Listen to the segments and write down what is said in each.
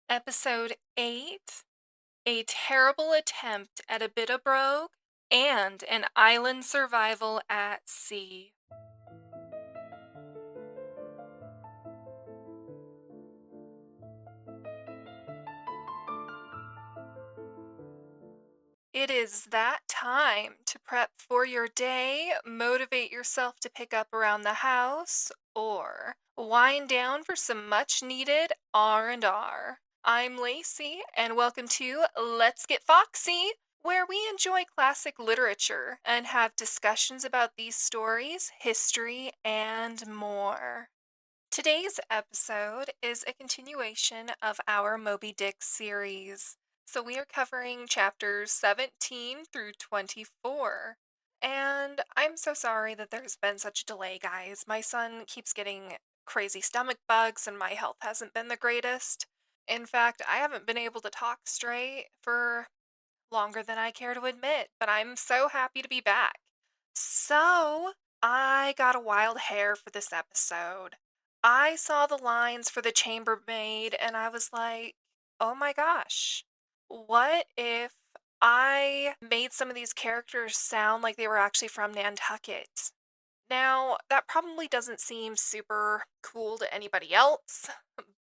Episode 8, A Terrible Attempt at a Bit of Brogue and an Island Survival at Sea. It is that time to prep for your day, motivate yourself to pick up around the house, or wind down for some much needed R&R. I'm Lacey, and welcome to Let's Get Foxy, where we enjoy classic literature and have discussions about these stories, history, and more. Today's episode is a continuation of our Moby Dick series. So we are covering chapters 17 through 24. And I'm so sorry that there's been such a delay, guys. My son keeps getting crazy stomach bugs and my health hasn't been the greatest. In fact, I haven't been able to talk straight for longer than I care to admit, but I'm so happy to be back. So, I got a wild hair for this episode. I saw the lines for the chambermaid and I was like, oh my gosh, what if I made some of these characters sound like they were actually from Nantucket? Now, that probably doesn't seem super cool to anybody else,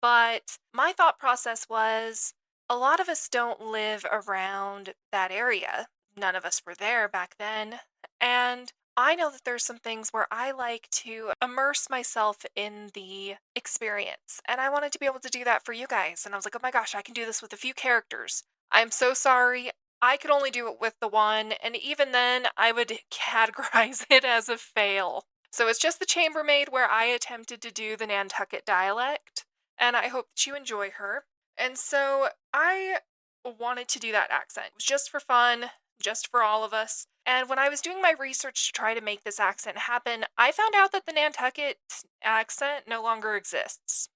but my thought process was a lot of us don't live around that area. None of us were there back then. And I know that there's some things where I like to immerse myself in the experience. And I wanted to be able to do that for you guys. And I was like, oh my gosh, I can do this with a few characters. I'm so sorry. I could only do it with the one, and even then, I would categorize it as a fail. So it's just the chambermaid where I attempted to do the Nantucket dialect, and I hope that you enjoy her. And so I wanted to do that accent. It was just for fun, just for all of us. And when I was doing my research to try to make this accent happen, I found out that the Nantucket accent no longer exists.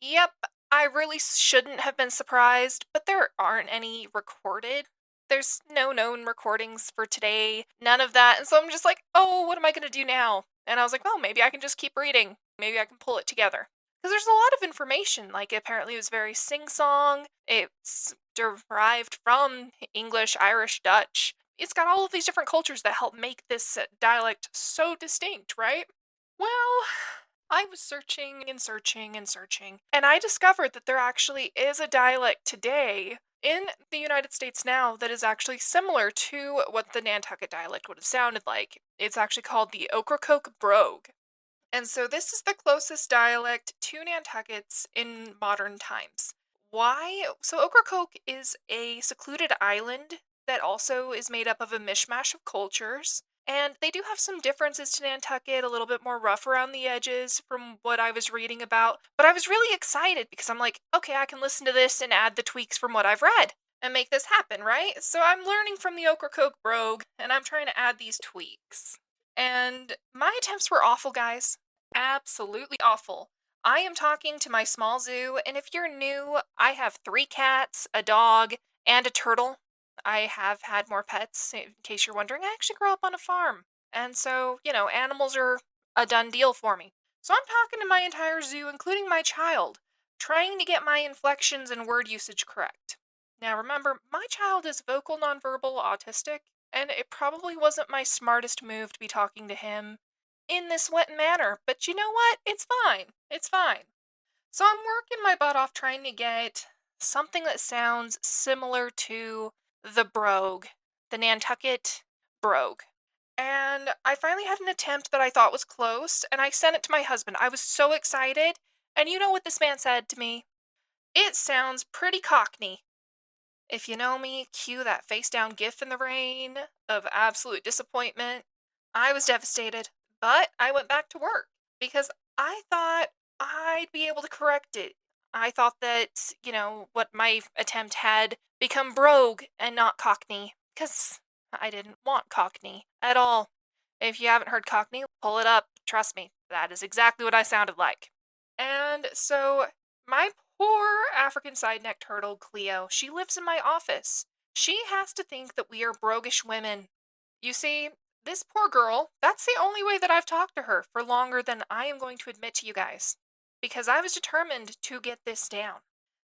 Yep, I really shouldn't have been surprised, but there aren't any recorded. There's no known recordings for today, none of that, and so I'm just like, oh, what am I going to do now? And I was like, well, maybe I can just keep reading. Maybe I can pull it together. Because there's a lot of information, like apparently it was very sing-song, it's derived from English, Irish, Dutch. It's got all of these different cultures that help make this dialect so distinct, right? Well, I was searching and searching and searching, and I discovered that there actually is a dialect today in the United States now that is actually similar to what the Nantucket dialect would have sounded like. It's actually called the Ocracoke Brogue. And so this is the closest dialect to Nantucket's in modern times. Why? So Ocracoke is a secluded island that also is made up of a mishmash of cultures. And they do have some differences to Nantucket, a little bit more rough around the edges from what I was reading about. But I was really excited because I'm like, okay, I can listen to this and add the tweaks from what I've read and make this happen, right? So I'm learning from the Ocracoke Brogue and I'm trying to add these tweaks. And my attempts were awful, guys. Absolutely awful. I am talking to my small zoo, and if you're new, I have 3 cats, a dog, and a turtle. I have had more pets, in case you're wondering. I actually grew up on a farm. And so, animals are a done deal for me. So I'm talking to my entire zoo, including my child, trying to get my inflections and word usage correct. Now remember, my child is vocal nonverbal autistic, and it probably wasn't my smartest move to be talking to him in this wet manner, but you know what? It's fine. It's fine. So I'm working my butt off trying to get something that sounds similar to the brogue, the Nantucket brogue. And I finally had an attempt that I thought was close, and I sent it to my husband. I was so excited. And you know what this man said to me? It sounds pretty cockney. If you know me, cue that face down gif in the rain of absolute disappointment. I was devastated, but I went back to work because I thought I'd be able to correct it. I thought that, what my attempt had become brogue and not cockney because I didn't want cockney at all. If you haven't heard cockney, pull it up. Trust me, that is exactly what I sounded like. And so my poor African side-necked turtle, Cleo, she lives in my office. She has to think that we are broguish women. You see, this poor girl, that's the only way that I've talked to her for longer than I am going to admit to you guys. Because I was determined to get this down.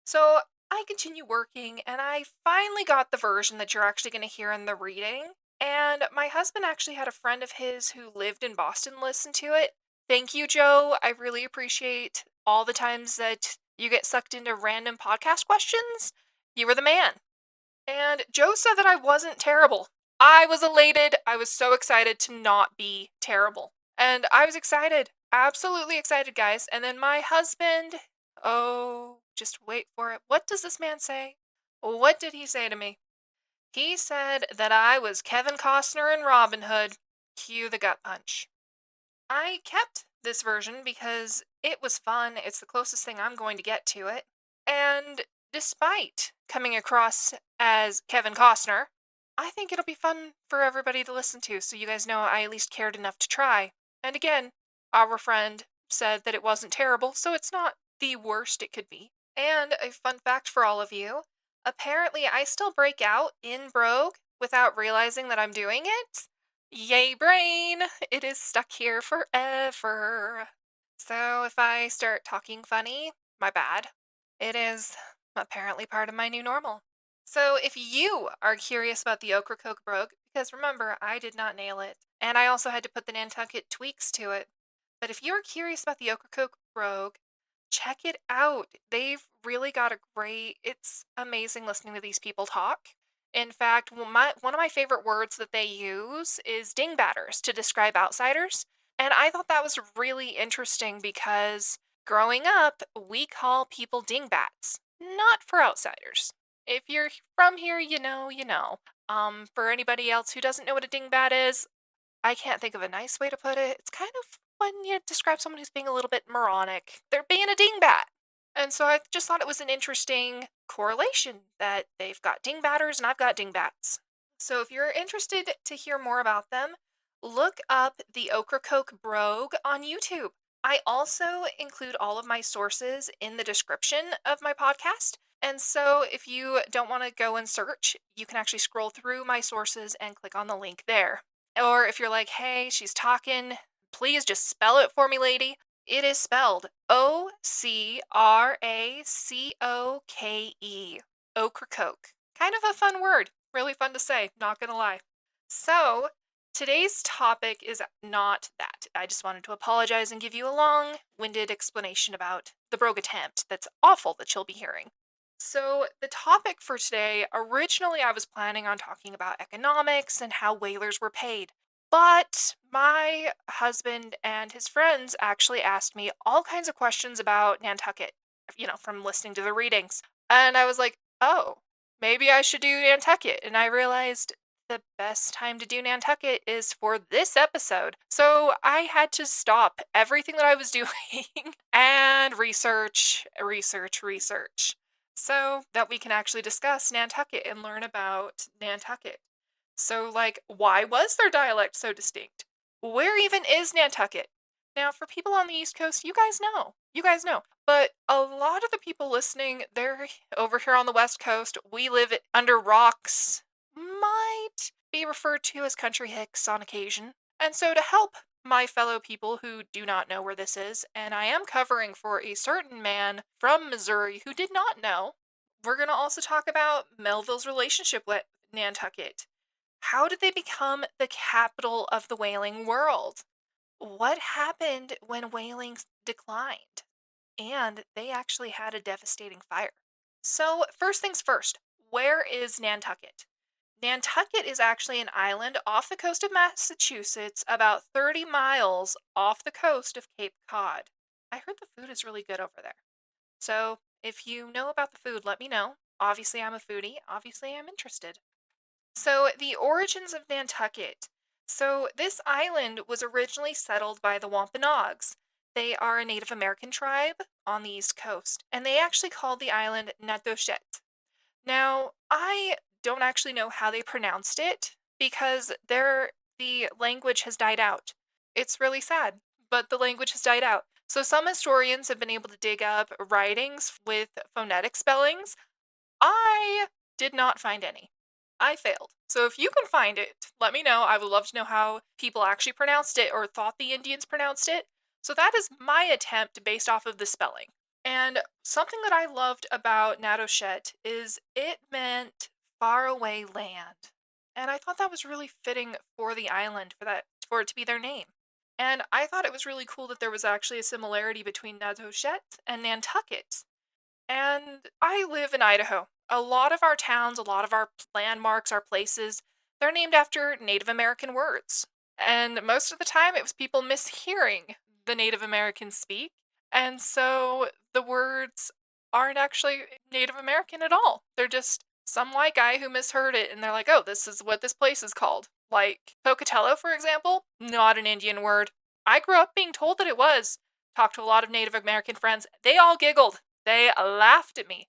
So I continue working, and I finally got the version that you're actually going to hear in the reading. And my husband actually had a friend of his who lived in Boston listen to it. Thank you, Joe. I really appreciate all the times that you get sucked into random podcast questions. You were the man. And Joe said that I wasn't terrible. I was elated. I was so excited to not be terrible. And I was excited. Absolutely excited, guys. And then my husband, oh, just wait for it. What does this man say? What did he say to me? He said that I was Kevin Costner in Robin Hood. Cue the gut punch. I kept this version because it was fun. It's the closest thing I'm going to get to it. And despite coming across as Kevin Costner, I think it'll be fun for everybody to listen to, so you guys know I at least cared enough to try. And again, our friend said that it wasn't terrible, so it's not the worst it could be. And a fun fact for all of you, apparently I still break out in Brogue without realizing that I'm doing it. Yay, brain! It is stuck here forever. So if I start talking funny, my bad. It is apparently part of my new normal. So if you are curious about the Ocracoke Brogue, because remember, I did not nail it, and I also had to put the Nantucket tweaks to it. But if you're curious about the Ocracoke Brogue, check it out. They've really got it's amazing listening to these people talk. In fact, one of my favorite words that they use is dingbatters to describe outsiders. And I thought that was really interesting because growing up, we call people dingbats, not for outsiders. If you're from here, you know, you know. For anybody else who doesn't know what a dingbat is, I can't think of a nice way to put it. It's kind of when you describe someone who's being a little bit moronic. They're being a dingbat. And so I just thought it was an interesting correlation that they've got dingbatters and I've got dingbats. So if you're interested to hear more about them, look up the Ocracoke Brogue on YouTube. I also include all of my sources in the description of my podcast. And so if you don't want to go and search, you can actually scroll through my sources and click on the link there. Or if you're like, hey, she's talking, please just spell it for me, lady. It is spelled Ocracoke. Ocracoke. Kind of a fun word. Really fun to say, not gonna lie. So, today's topic is not that. I just wanted to apologize and give you a long-winded explanation about the Brogue attempt that's awful that you'll be hearing. So, the topic for today, originally I was planning on talking about economics and how whalers were paid. But my husband and his friends actually asked me all kinds of questions about Nantucket, from listening to the readings. And I was like, oh, maybe I should do Nantucket. And I realized the best time to do Nantucket is for this episode. So I had to stop everything that I was doing and research, so that we can actually discuss Nantucket and learn about Nantucket. So, why was their dialect so distinct? Where even is Nantucket? Now, for people on the East Coast, you guys know. You guys know. But a lot of the people listening, they're over here on the West Coast. We live under rocks. Might be referred to as country hicks on occasion. And so, to help my fellow people who do not know where this is, and I am covering for a certain man from Missouri who did not know, we're going to also talk about Melville's relationship with Nantucket. How did they become the capital of the whaling world? What happened when whaling declined? And they actually had a devastating fire. So, first things first, where is Nantucket? Nantucket is actually an island off the coast of Massachusetts, about 30 miles off the coast of Cape Cod. I heard the food is really good over there. So, if you know about the food, let me know. Obviously, I'm a foodie. Obviously, I'm interested. So, the origins of Nantucket. So, this island was originally settled by the Wampanoags. They are a Native American tribe on the East Coast, and they actually called the island Nantucket. Now, I don't actually know how they pronounced it because the language has died out. It's really sad, but the language has died out. So, some historians have been able to dig up writings with phonetic spellings. I did not find any. I failed. So if you can find it, let me know. I would love to know how people actually pronounced it or thought the Indians pronounced it. So that is my attempt based off of the spelling. And something that I loved about Natoshet is it meant faraway land. And I thought that was really fitting for the island for it to be their name. And I thought it was really cool that there was actually a similarity between Natoshet and Nantucket. And I live in Idaho. A lot of our towns, a lot of our landmarks, our places, they're named after Native American words. And most of the time, it was people mishearing the Native Americans speak. And so the words aren't actually Native American at all. They're just some white guy who misheard it and they're like, oh, this is what this place is called. Like Pocatello, for example, not an Indian word. I grew up being told that it was. Talked to a lot of Native American friends. They all giggled. They laughed at me.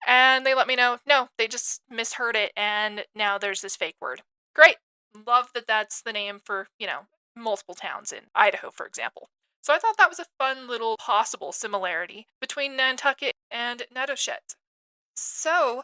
And they let me know, no, they just misheard it and now there's this fake word. Great. Love that that's the name for, multiple towns in Idaho, for example. So I thought that was a fun little possible similarity between Nantucket and Netoshet. So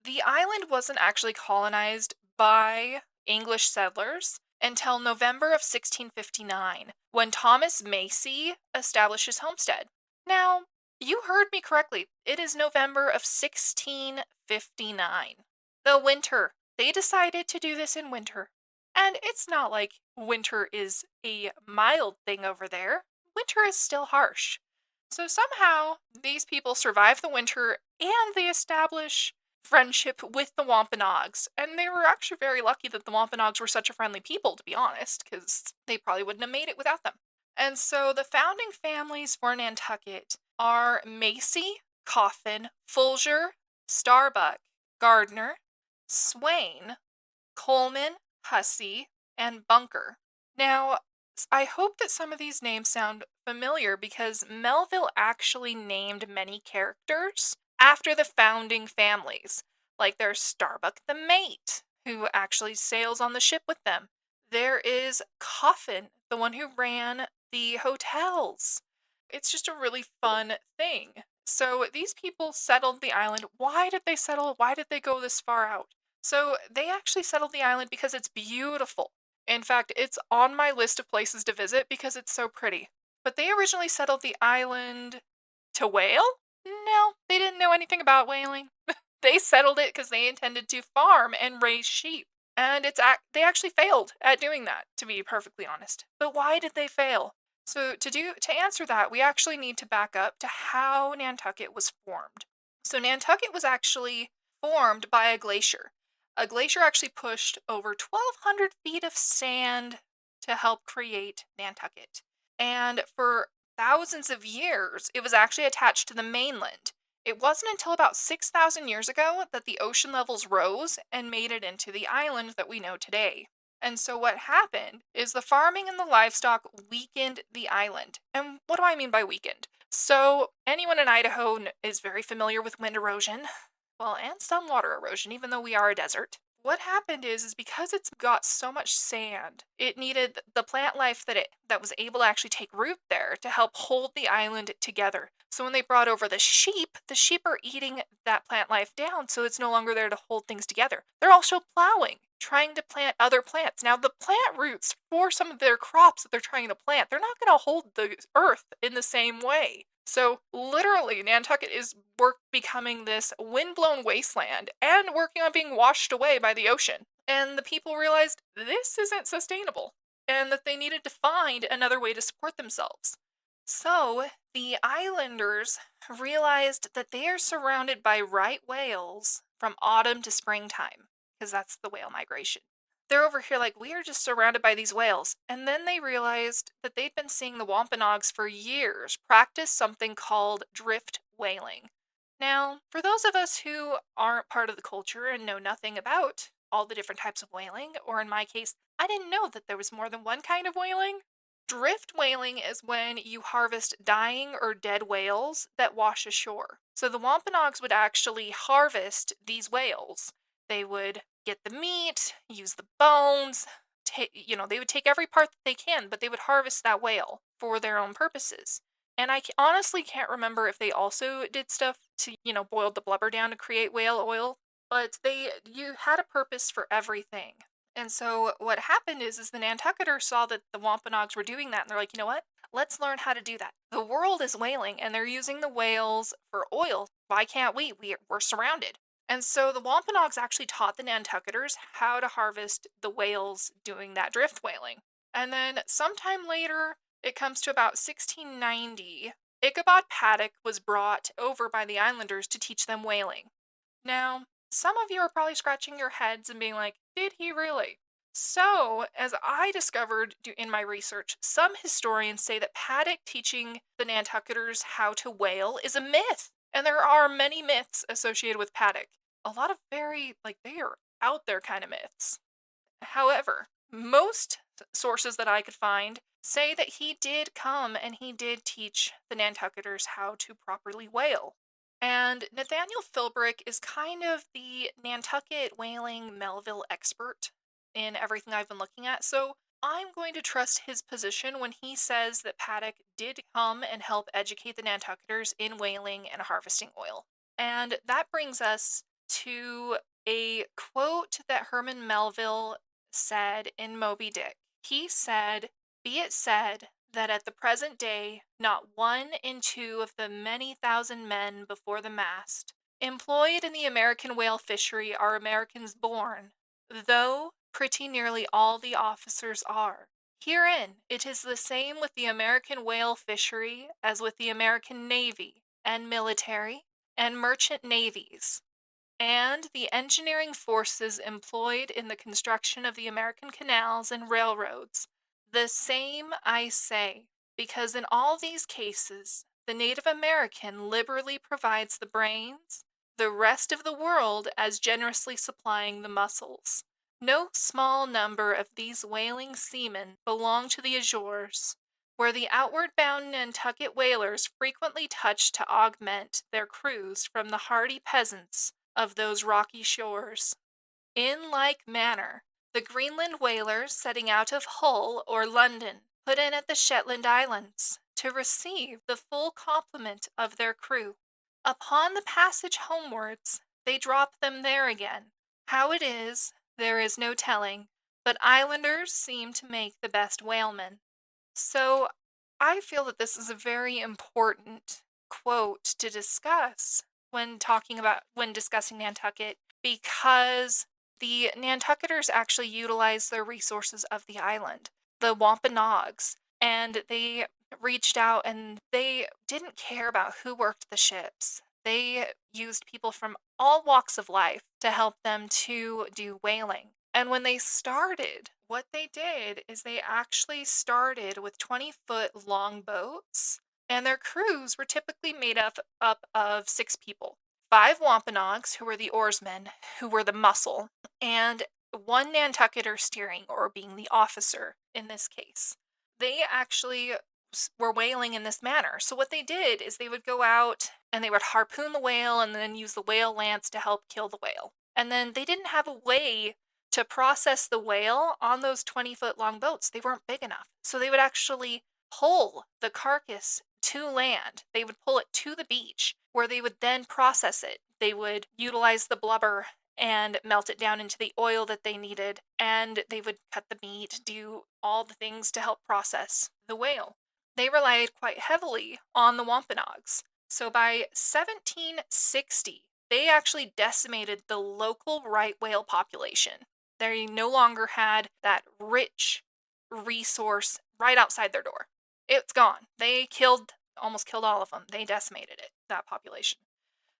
the island wasn't actually colonized by English settlers until November of 1659, when Thomas Macy established his homestead. Now, you heard me correctly. It is November of 1659. The winter. They decided to do this in winter. And it's not like winter is a mild thing over there. Winter is still harsh. So somehow these people survive the winter and they establish friendship with the Wampanoags. And they were actually very lucky that the Wampanoags were such a friendly people, to be honest, because they probably wouldn't have made it without them. And so the founding families for Nantucket are Macy, Coffin, Folger, Starbuck, Gardner, Swain, Coleman, Hussey, and Bunker. Now, I hope that some of these names sound familiar because Melville actually named many characters after the founding families. Like there's Starbuck the mate, who actually sails on the ship with them. There is Coffin, the one who ran the hotels. It's just a really fun thing. So these people settled the island. Why did they settle? Why did they go this far out? So they actually settled the island because it's beautiful. In fact, it's on my list of places to visit because it's so pretty. But they originally settled the island to whale? No, they didn't know anything about whaling. They settled it because they intended to farm and raise sheep. And they actually failed at doing that, to be perfectly honest. But why did they fail? So to answer that, we actually need to back up to how Nantucket was formed. So Nantucket was actually formed by a glacier. A glacier actually pushed over 1,200 feet of sand to help create Nantucket. And for thousands of years, it was actually attached to the mainland. It wasn't until about 6,000 years ago that the ocean levels rose and made it into the island that we know today. And so what happened is the farming and the livestock weakened the island. And what do I mean by weakened? So anyone in Idaho is very familiar with wind erosion, well, and some water erosion, even though we are a desert. What happened is because it's got so much sand, it needed the plant life that was able to actually take root there to help hold the island together. So when they brought over the sheep are eating that plant life down, so it's no longer there to hold things together. They're also plowing, trying to plant other plants. Now, the plant roots for some of their crops that they're trying to plant, they're not going to hold the earth in the same way. So literally, Nantucket is becoming this windblown wasteland and working on being washed away by the ocean. And the people realized this isn't sustainable and that they needed to find another way to support themselves. So the islanders realized that they are surrounded by right whales from autumn to springtime, because that's the whale migration. They're over here like, we are just surrounded by these whales. And then they realized that they'd been seeing the Wampanoags for years practice something called drift whaling. Now, for those of us who aren't part of the culture and know nothing about all the different types of whaling, or in my case, I didn't know that there was more than one kind of whaling. Drift whaling is when you harvest dying or dead whales that wash ashore. So the Wampanoags would actually harvest these whales. They would get the meat, use the bones, they would take every part that they can, but they would harvest that whale for their own purposes. And I honestly can't remember if they also did stuff to, boil the blubber down to create whale oil, but you had a purpose for everything. And so what happened is the Nantucketers saw that the Wampanoags were doing that, and they're like, you know what? Let's learn how to do that. The world is whaling, and they're using the whales for oil. Why can't we? We're surrounded. And so the Wampanoags actually taught the Nantucketers how to harvest the whales doing that drift whaling. And then sometime later, it comes to about 1690, Ichabod Paddock was brought over by the islanders to teach them whaling. Now, some of you are probably scratching your heads and being like, did he really? So, as I discovered in my research, some historians say that Paddock teaching the Nantucketers how to whale is a myth. And there are many myths associated with Paddock. A lot of very, they are out there kind of myths. However, most sources that I could find say that he did come and he did teach the Nantucketers how to properly whale. And Nathaniel Philbrick is kind of the Nantucket whaling Melville expert in everything I've been looking at, so I'm going to trust his position when he says that Paddock did come and help educate the Nantucketers in whaling and harvesting oil. And that brings us to a quote that Herman Melville said in Moby Dick. He said, "Be it said that at the present day not one in two of the many thousand men before the mast employed in the American whale fishery are Americans born, though pretty nearly all the officers are. Herein it is the same with the American whale fishery as with the American navy and military and merchant navies, and the engineering forces employed in the construction of the American canals and railroads. The same, I say, because in all these cases, the Native American liberally provides the brains, the rest of the world as generously supplying the muscles. No small number of these whaling seamen belong to the Azores, where the outward bound Nantucket whalers frequently touch to augment their crews from the hardy peasants of those rocky shores. In like manner, the Greenland whalers setting out of Hull or London put in at the Shetland Islands to receive the full complement of their crew. Upon the passage homewards, they drop them there again. How it is, there is no telling, but islanders seem to make the best whalemen." So I feel that this is a very important quote to discuss when discussing Nantucket, because the Nantucketers actually utilize the resources of the island, the Wampanoags, and they reached out and they didn't care about who worked the ships. They used people from all walks of life to help them to do whaling. And when they started, what they did is they actually started with 20-foot long boats, and their crews were typically made up of 6 people. 5 Wampanoags, who were the oarsmen, who were the muscle, and 1 Nantucketer steering, or being the officer in this case. They actually were whaling in this manner. So what they did is they would go out and they would harpoon the whale and then use the whale lance to help kill the whale. And then they didn't have a way to process the whale on those 20-foot long boats. They weren't big enough. So they would actually pull the carcass to land. They would pull it to the beach where they would then process it. They would utilize the blubber and melt it down into the oil that they needed, and they would cut the meat, do all the things to help process the whale. They relied quite heavily on the Wampanoags. So by 1760, they actually decimated the local right whale population. They no longer had that rich resource right outside their door. It's gone. They almost killed all of them. They decimated it, that population.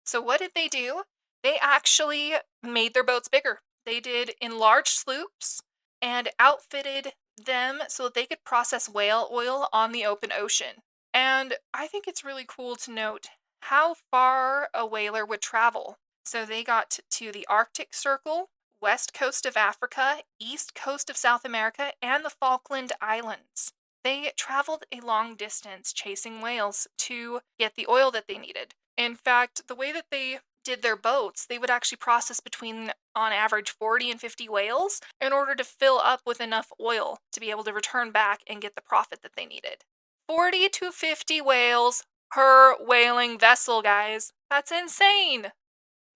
So what did they do? They actually made their boats bigger. They did enlarged sloops and outfitted them so that they could process whale oil on the open ocean. And I think it's really cool to note how far a whaler would travel. So they got to the Arctic Circle, west coast of Africa, east coast of South America, and the Falkland Islands. They traveled a long distance chasing whales to get the oil that they needed. In fact, the way that they did their boats, they would actually process between, on average, 40 and 50 whales in order to fill up with enough oil to be able to return back and get the profit that they needed. 40 to 50 whales per whaling vessel, guys. That's insane!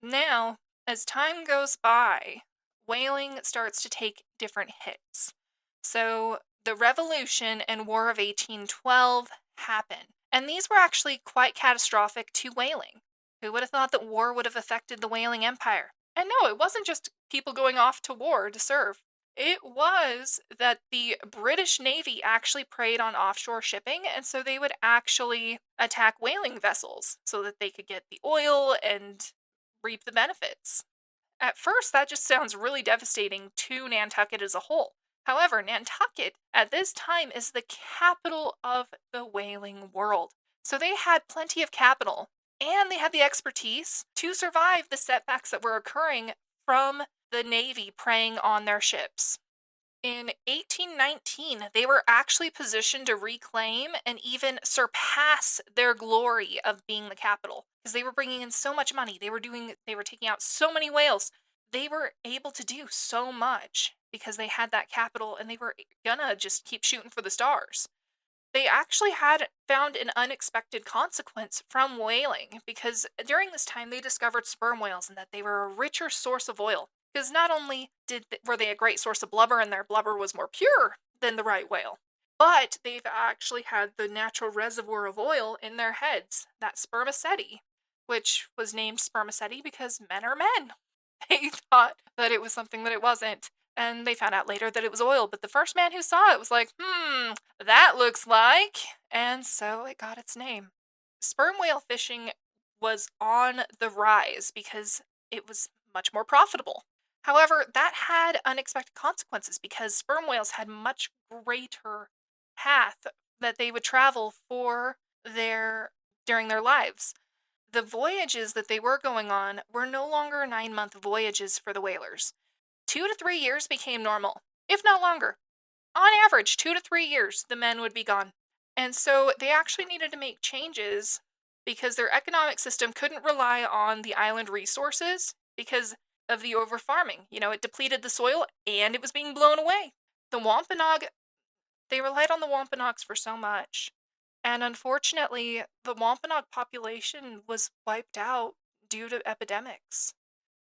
Now, as time goes by, whaling starts to take different hits. So the Revolution and War of 1812 happened, and these were actually quite catastrophic to whaling. Who would have thought that war would have affected the whaling empire? And no, it wasn't just people going off to war to serve. It was that the British Navy actually preyed on offshore shipping, and so they would actually attack whaling vessels so that they could get the oil and reap the benefits. At first, that just sounds really devastating to Nantucket as a whole. However, Nantucket at this time is the capital of the whaling world. So they had plenty of capital and they had the expertise to survive the setbacks that were occurring from the Navy preying on their ships. In 1819, they were actually positioned to reclaim and even surpass their glory of being the capital because they were bringing in so much money. They were taking out so many whales. They were able to do so much because they had that capital and they were gonna just keep shooting for the stars. They actually had found an unexpected consequence from whaling because during this time they discovered sperm whales and that they were a richer source of oil. Because not only were they a great source of blubber and their blubber was more pure than the right whale, but they've actually had the natural reservoir of oil in their heads, that spermaceti, which was named spermaceti because men are men. They thought that it was something that it wasn't. And they found out later that it was oil, but the first man who saw it was like, that looks like. And so it got its name. Sperm whale fishing was on the rise because it was much more profitable. However, that had unexpected consequences because sperm whales had much greater path that they would travel for during their lives. The voyages that they were going on were no longer 9-month voyages for the whalers. 2 to 3 years became normal, if not longer. On average, 2 to 3 years, the men would be gone. And so they actually needed to make changes because their economic system couldn't rely on the island resources because of the overfarming. It depleted the soil and it was being blown away. The Wampanoag, they relied on the Wampanoags for so much. And unfortunately, the Wampanoag population was wiped out due to epidemics.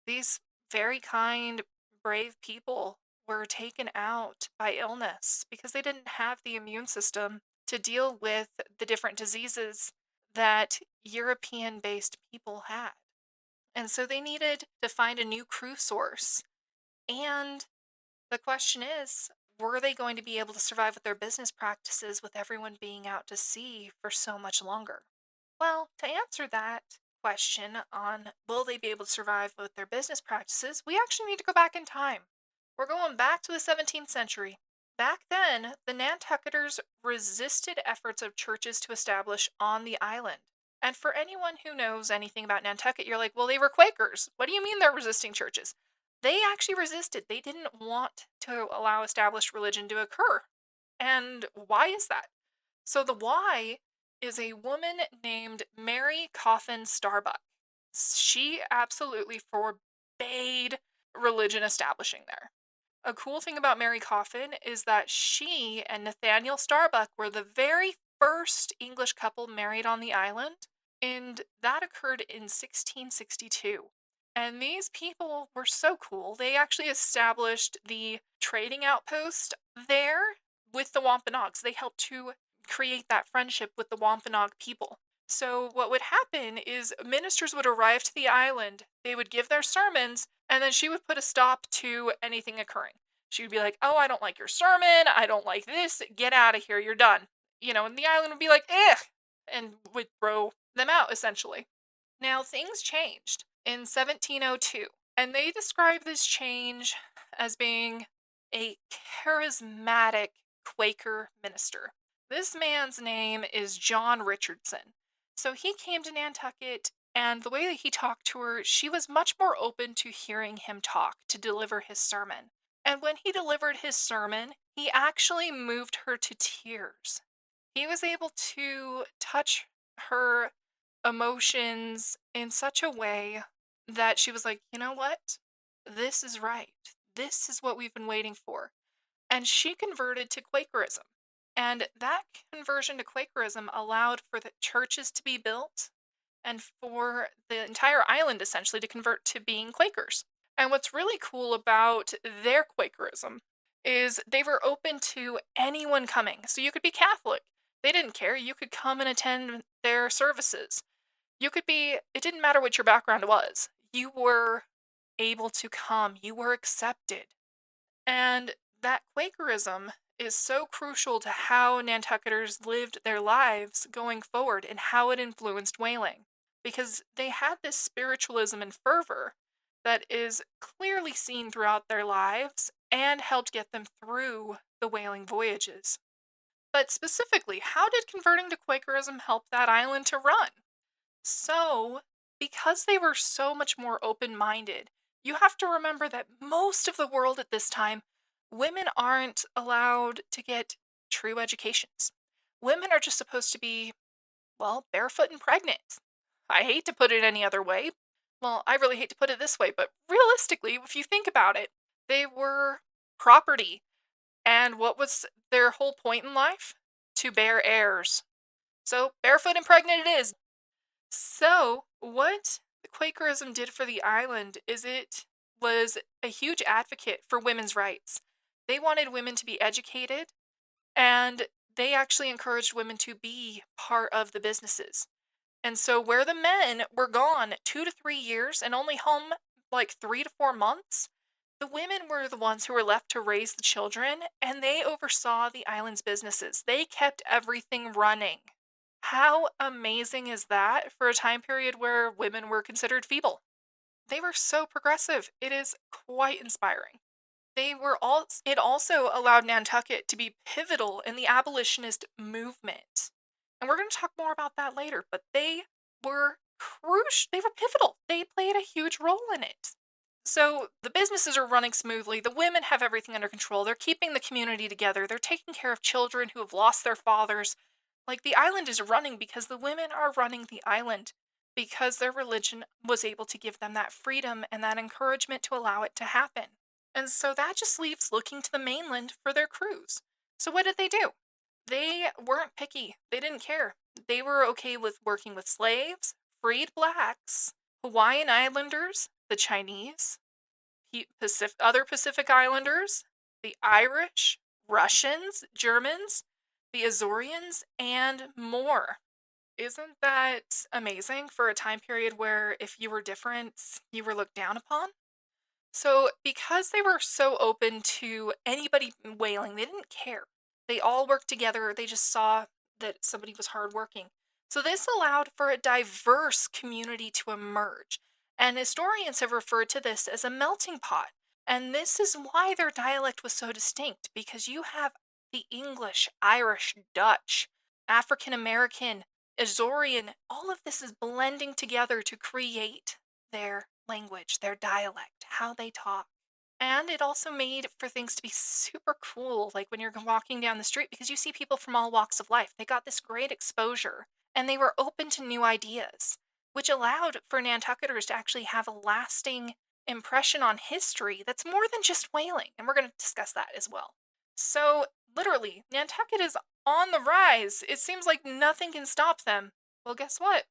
These very kind, brave people were taken out by illness because they didn't have the immune system to deal with the different diseases that European based people had. And so they needed to find a new crew source. And the question is, were they going to be able to survive with their business practices with everyone being out to sea for so much longer? Well, to answer that question on will they be able to survive with their business practices, we actually need to go back in time. We're going back to the 17th century. Back then, the Nantucketers resisted efforts of churches to establish on the island. And for anyone who knows anything about Nantucket, you're like, well, they were Quakers. What do you mean they're resisting churches? They actually resisted. They didn't want to allow established religion to occur. And why is that? So the why is a woman named Mary Coffin Starbuck. She absolutely forbade religion establishing there. A cool thing about Mary Coffin is that she and Nathaniel Starbuck were the very first English couple married on the island, and that occurred in 1662. And these people were so cool. They actually established the trading outpost there with the Wampanoags. They helped to create that friendship with the Wampanoag people. So what would happen is ministers would arrive to the island, they would give their sermons, and then she would put a stop to anything occurring. She would be like, oh, I don't like your sermon, I don't like this, get out of here, you're done. And the island would be like, eh, and would throw them out, essentially. Now, things changed in 1702, and they describe this change as being a charismatic Quaker minister. This man's name is John Richardson. So he came to Nantucket, and the way that he talked to her, she was much more open to hearing him talk, to deliver his sermon. And when he delivered his sermon, he actually moved her to tears. He was able to touch her emotions in such a way that she was like, you know what? This is right. This is what we've been waiting for. And she converted to Quakerism. And that conversion to Quakerism allowed for the churches to be built and for the entire island essentially to convert to being Quakers. And what's really cool about their Quakerism is they were open to anyone coming. So you could be Catholic. They didn't care. You could come and attend their services. You could be, it didn't matter what your background was. You were able to come. You were accepted. And that Quakerism is so crucial to how Nantucketers lived their lives going forward and how it influenced whaling. Because they had this spiritualism and fervor that is clearly seen throughout their lives and helped get them through the whaling voyages. But specifically, how did converting to Quakerism help that island to run? So, because they were so much more open minded, you have to remember that most of the world at this time, women aren't allowed to get true educations. Women are just supposed to be, well, barefoot and pregnant. I hate to put it any other way. Well, I really hate to put it this way, but realistically, if you think about it, they were property. And what was their whole point in life? To bear heirs. So, barefoot and pregnant it is. So, what Quakerism did for the island is it was a huge advocate for women's rights. They wanted women to be educated, and they actually encouraged women to be part of the businesses. And so, where the men were gone 2 to 3 years and only home like 3 to 4 months, the women were the ones who were left to raise the children, and they oversaw the island's businesses. They kept everything running. How amazing is that for a time period where women were considered feeble? They were so progressive. It is quite inspiring. It also allowed Nantucket to be pivotal in the abolitionist movement. And we're going to talk more about that later, but they were crucial. They were pivotal. They played a huge role in it. So the businesses are running smoothly. The women have everything under control. They're keeping the community together. They're taking care of children who have lost their fathers. Like the island is running because the women are running the island because their religion was able to give them that freedom and that encouragement to allow it to happen. And so that just leaves looking to the mainland for their crews. So what did they do? They weren't picky. They didn't care. They were okay with working with slaves, freed blacks, Hawaiian Islanders, the Chinese, other Pacific Islanders, the Irish, Russians, Germans, the Azorians, and more. Isn't that amazing for a time period where if you were different, you were looked down upon? So, because they were so open to anybody whaling, they didn't care. They all worked together. They just saw that somebody was hardworking. So, this allowed for a diverse community to emerge. And historians have referred to this as a melting pot. And this is why their dialect was so distinct, because you have the English, Irish, Dutch, African American, Azorian, all of this is blending together to create their language, their dialect, how they talk. And it also made for things to be super cool, like when you're walking down the street, because you see people from all walks of life. They got this great exposure, and they were open to new ideas, which allowed for Nantucketers to actually have a lasting impression on history that's more than just whaling, and we're going to discuss that as well. So, literally, Nantucket is on the rise. It seems like nothing can stop them. Well, guess what?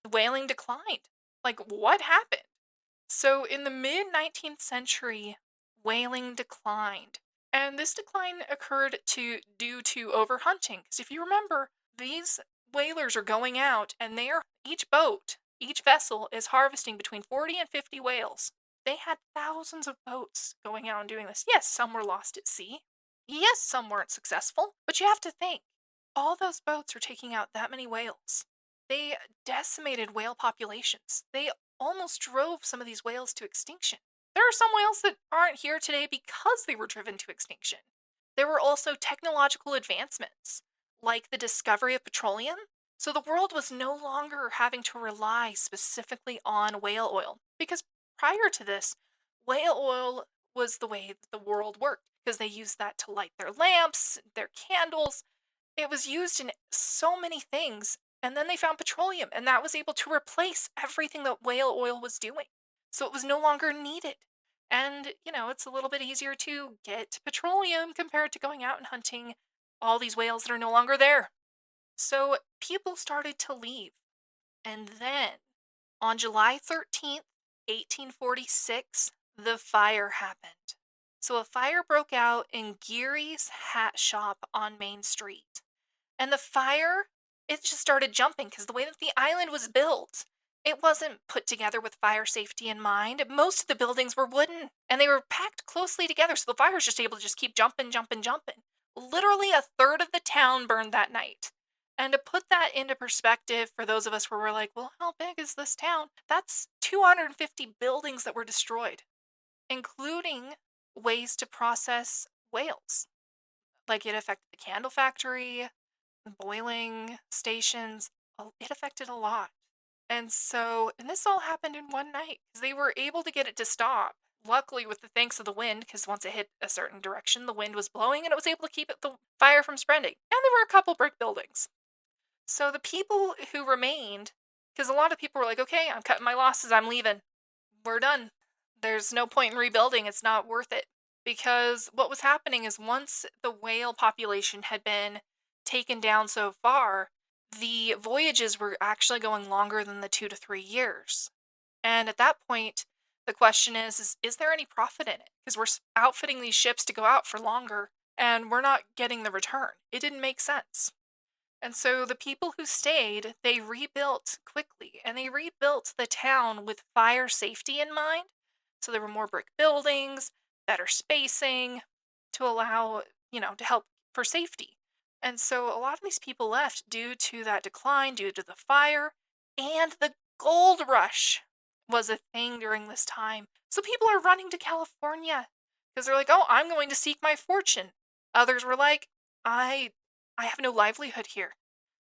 The whaling declined. Like, what happened? So, in the mid 19th century, whaling declined. And this decline occurred due to overhunting. Because if you remember, these whalers are going out and each vessel is harvesting between 40 and 50 whales. They had thousands of boats going out and doing this. Yes, some were lost at sea. Yes, some weren't successful. But you have to think, all those boats are taking out that many whales. They decimated whale populations. They almost drove some of these whales to extinction. There are some whales that aren't here today because they were driven to extinction. There were also technological advancements, like the discovery of petroleum. So the world was no longer having to rely specifically on whale oil, because prior to this, whale oil was the way that the world worked, because they used that to light their lamps, their candles. It was used in so many things, and then they found petroleum, and that was able to replace everything that whale oil was doing. So it was no longer needed. And, it's a little bit easier to get petroleum compared to going out and hunting all these whales that are no longer there. So people started to leave. And then, on July 13th, 1846, the fire happened. So a fire broke out in Geary's hat shop on Main Street. And the fire, it just started jumping because the way that the island was built, it wasn't put together with fire safety in mind. Most of the buildings were wooden and they were packed closely together, so the fire was just able to just keep jumping, jumping, jumping. Literally a third of the town burned that night. And to put that into perspective for those of us where we're like, well, how big is this town? That's 250 buildings that were destroyed, including ways to process whales. Like it affected the candle factory, boiling stations. It affected a lot. And this all happened in one night because they were able to get it to stop. Luckily, with the thanks of the wind, because once it hit a certain direction, the wind was blowing and it was able to keep the fire from spreading. And there were a couple brick buildings. So the people who remained, because a lot of people were like, okay, I'm cutting my losses, I'm leaving. We're done. There's no point in rebuilding, it's not worth it. Because what was happening is once the whale population had been taken down so far, the voyages were actually going longer than the 2 to 3 years. And at that point, the question is there any profit in it? Because we're outfitting these ships to go out for longer and we're not getting the return. It didn't make sense. And so the people who stayed, they rebuilt quickly and they rebuilt the town with fire safety in mind. So there were more brick buildings, better spacing to allow, to help for safety. And so a lot of these people left due to that decline, due to the fire, and the gold rush was a thing during this time. So people are running to California because they're like, "Oh, I'm going to seek my fortune." Others were like, "I I have no livelihood here.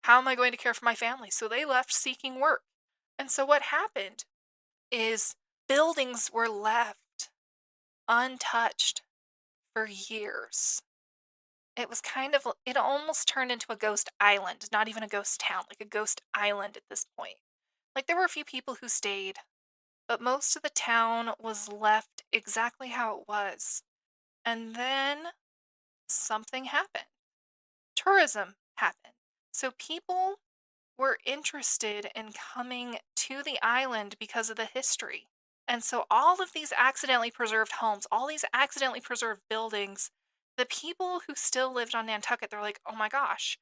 How am I going to care for my family?" So they left seeking work. And so what happened is buildings were left untouched for years. It almost turned into a ghost island, not even a ghost town, like a ghost island at this point. Like there were a few people who stayed, but most of the town was left exactly how it was. And then something happened. Tourism happened. So people were interested in coming to the island because of the history. And so all of these accidentally preserved homes, all these accidentally preserved buildings, the people who still lived on Nantucket, they're like, "Oh my gosh,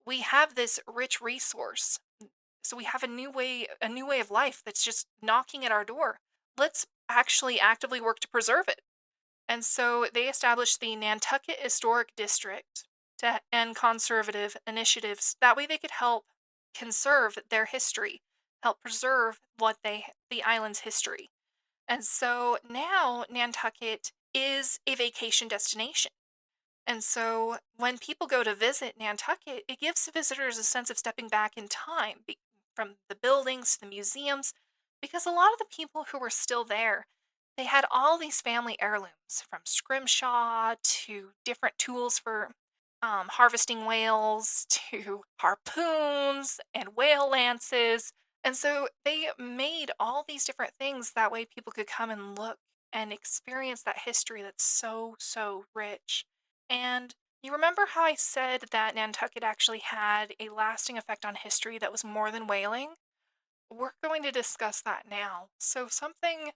we have this rich resource. So we have a new way of life that's just knocking at our door. Let's actually actively work to preserve it." And so they established the Nantucket Historic District and conservative initiatives. That way they could help conserve their history, help preserve the island's history. And so now Nantucket is a vacation destination. And so when people go to visit Nantucket, it gives visitors a sense of stepping back in time from the buildings to the museums, because a lot of the people who were still there, they had all these family heirlooms from scrimshaw to different tools for harvesting whales to harpoons and whale lances. And so they made all these different things that way people could come and look and experience that history that's so, so rich. And you remember how I said that Nantucket actually had a lasting effect on history that was more than whaling? We're going to discuss that now. So, something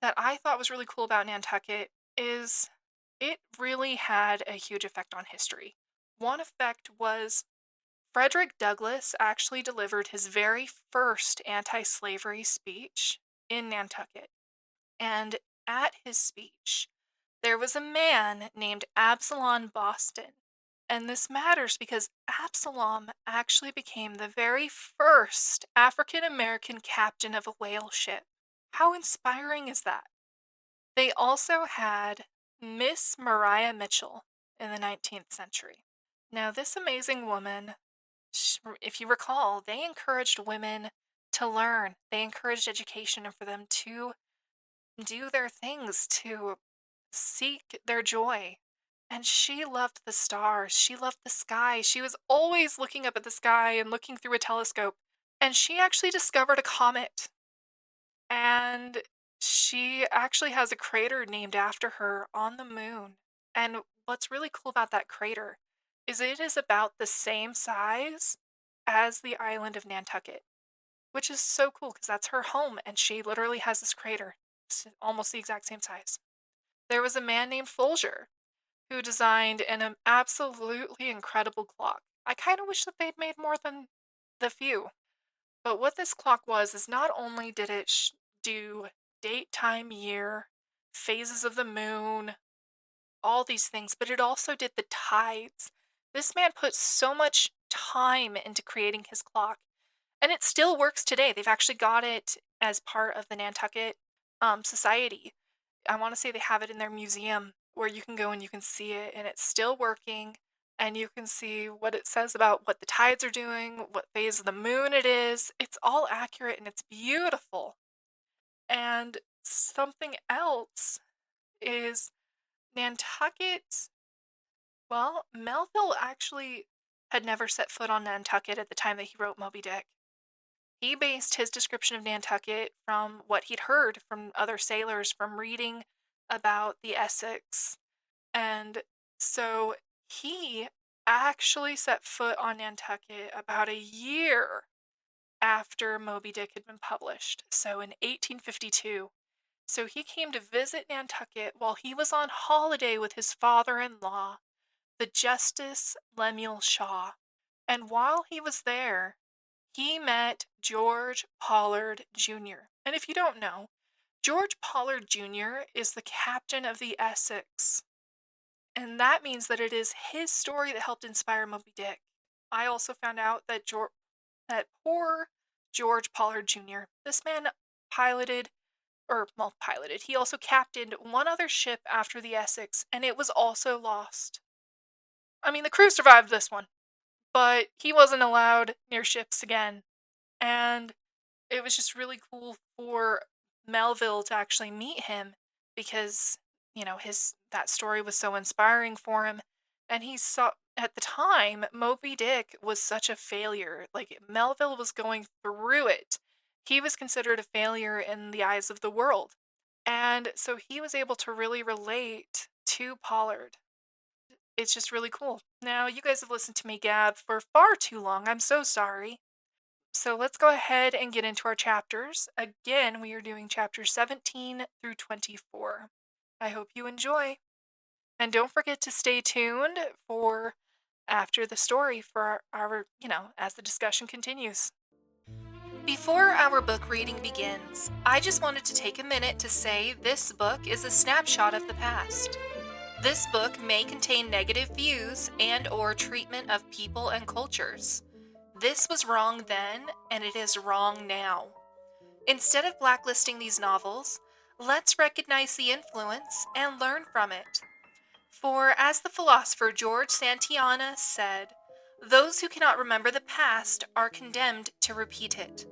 that I thought was really cool about Nantucket is it really had a huge effect on history. One effect was Frederick Douglass actually delivered his very first anti slavery speech in Nantucket. And at his speech, there was a man named Absalom Boston. And this matters because Absalom actually became the very first African American captain of a whale ship. How inspiring is that? They also had Miss Maria Mitchell in the 19th century. Now, this amazing woman, if you recall, they encouraged women to learn, they encouraged education, and for them to do their things, to seek their joy. And she loved the stars. She loved the sky. She was always looking up at the sky and looking through a telescope. And she actually discovered a comet. And she actually has a crater named after her on the moon. And what's really cool about that crater is it is about the same size as the island of Nantucket, which is so cool because that's her home and she literally has this crater. It's almost the exact same size. There was a man named Folger who designed an absolutely incredible clock. I kind of wish that they'd made more than the few. But what this clock was is not only did it do date, time, year, phases of the moon, all these things, but it also did the tides. This man put so much time into creating his clock, and it still works today. They've actually got it as part of the Nantucket Society. I want to say they have it in their museum where you can go and you can see it, and it's still working. And you can see what it says about what the tides are doing, what phase of the moon it is. It's all accurate and it's beautiful. And something else is Nantucket. Well, Melville actually had never set foot on Nantucket at the time that he wrote Moby Dick. He based his description of Nantucket from what he'd heard from other sailors from reading about the Essex. And so he actually set foot on Nantucket about a year after Moby Dick had been published, so in 1852. So he came to visit Nantucket while he was on holiday with his father-in-law, the Justice Lemuel Shaw. And while he was there, he met George Pollard Jr. And if you don't know, George Pollard Jr. is the captain of the Essex. And that means that it is his story that helped inspire Moby Dick. I also found out that that poor George Pollard Jr., this man piloted, he also captained one other ship after the Essex, and it was also lost. I mean, the crew survived this one, but he wasn't allowed near ships again. And it was just really cool for Melville to actually meet him because, that story was so inspiring for him. And he saw at the time Moby Dick was such a failure. Like Melville was going through it. He was considered a failure in the eyes of the world. And so he was able to really relate to Pollard. It's just really cool. Now, you guys have listened to me gab for far too long. I'm so sorry. So let's go ahead and get into our chapters. Again, we are doing chapters 17 through 24. I hope you enjoy. And don't forget to stay tuned for after the story for our as the discussion continues. Before our book reading begins, I just wanted to take a minute to say this book is a snapshot of the past. This book may contain negative views and/or treatment of people and cultures. This was wrong then, and it is wrong now. Instead of blacklisting these novels, let's recognize the influence and learn from it. For, as the philosopher George Santayana said, those who cannot remember the past are condemned to repeat it.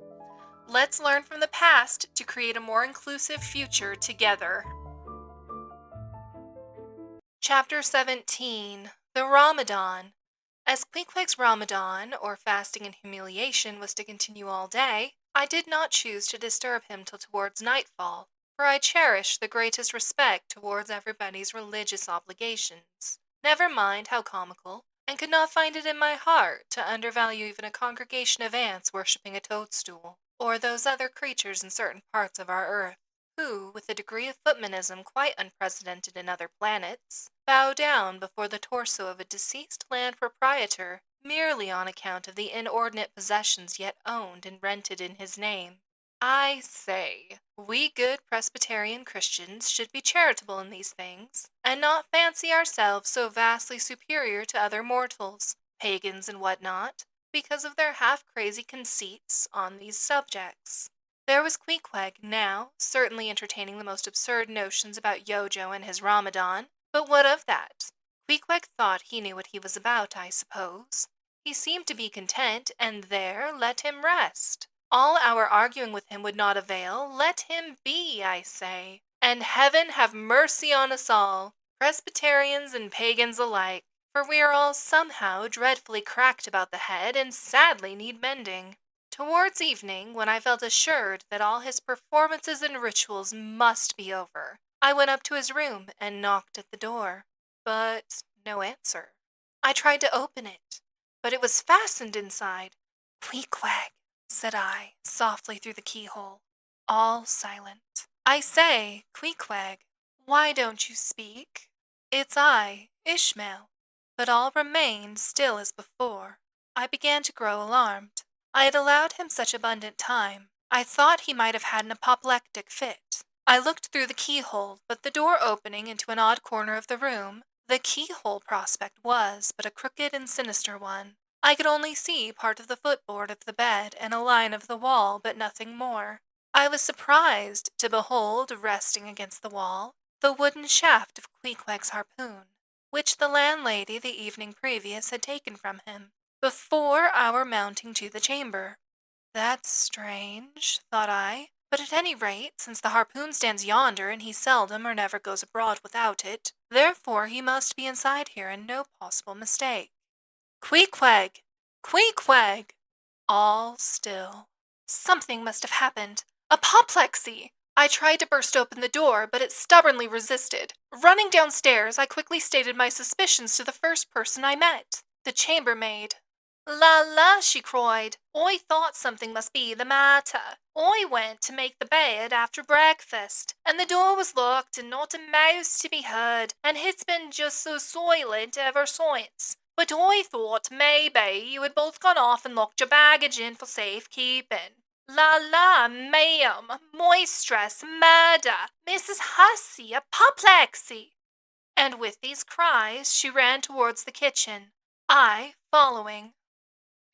Let's learn from the past to create a more inclusive future together. Chapter 17, The Ramadan. As Queequeg's Ramadan, or fasting and humiliation, was to continue all day, I did not choose to disturb him till towards nightfall, for I cherish the greatest respect towards everybody's religious obligations, never mind how comical, and could not find it in my heart to undervalue even a congregation of ants worshipping a toadstool, or those other creatures in certain parts of our earth, who, with a degree of footmanism quite unprecedented in other planets, bow down before the torso of a deceased land proprietor merely on account of the inordinate possessions yet owned and rented in his name. I say, we good Presbyterian Christians should be charitable in these things, and not fancy ourselves so vastly superior to other mortals, pagans and what not, because of their half-crazy conceits on these subjects. There was Queequeg, now, certainly entertaining the most absurd notions about Yojo and his Ramadan, but what of that? Queequeg thought he knew what he was about, I suppose. He seemed to be content, and there let him rest. All our arguing with him would not avail. Let him be, I say. And heaven have mercy on us all, Presbyterians and pagans alike, for we are all somehow dreadfully cracked about the head and sadly need mending. Towards evening, when I felt assured that all his performances and rituals must be over, I went up to his room and knocked at the door, but no answer. I tried to open it, but it was fastened inside. "Queequeg," said I, softly through the keyhole. All silent. "I say, Queequeg, Why don't you speak? It's I, Ishmael. But all remained still as before. I began to grow alarmed. I had allowed him such abundant time. I thought he might have had an apoplectic fit. I looked through the keyhole, but the door opening into an odd corner of the room, the keyhole prospect was but a crooked and sinister one. I could only see part of the footboard of the bed and a line of the wall, but nothing more. I was surprised to behold, resting against the wall, the wooden shaft of Queequeg's harpoon, which the landlady the evening previous had taken from him, before our mounting to the chamber. That's strange, thought I, but at any rate, since the harpoon stands yonder and he seldom or never goes abroad without it, therefore he must be inside here and no possible mistake. Queequeg! Queequeg! All still. Something must have happened. Apoplexy! I tried to burst open the door, but it stubbornly resisted. Running downstairs, I quickly stated my suspicions to the first person I met, the chambermaid. La la, she cried. I thought something must be the matter. I went to make the bed after breakfast, and the door was locked and not a mouse to be heard, and it's been just so silent ever since. But I thought maybe you had both gone off and locked your baggage in for safekeeping. La la, ma'am, moistress, murder, Mrs. Hussey, apoplexy. And with these cries she ran towards the kitchen, I following.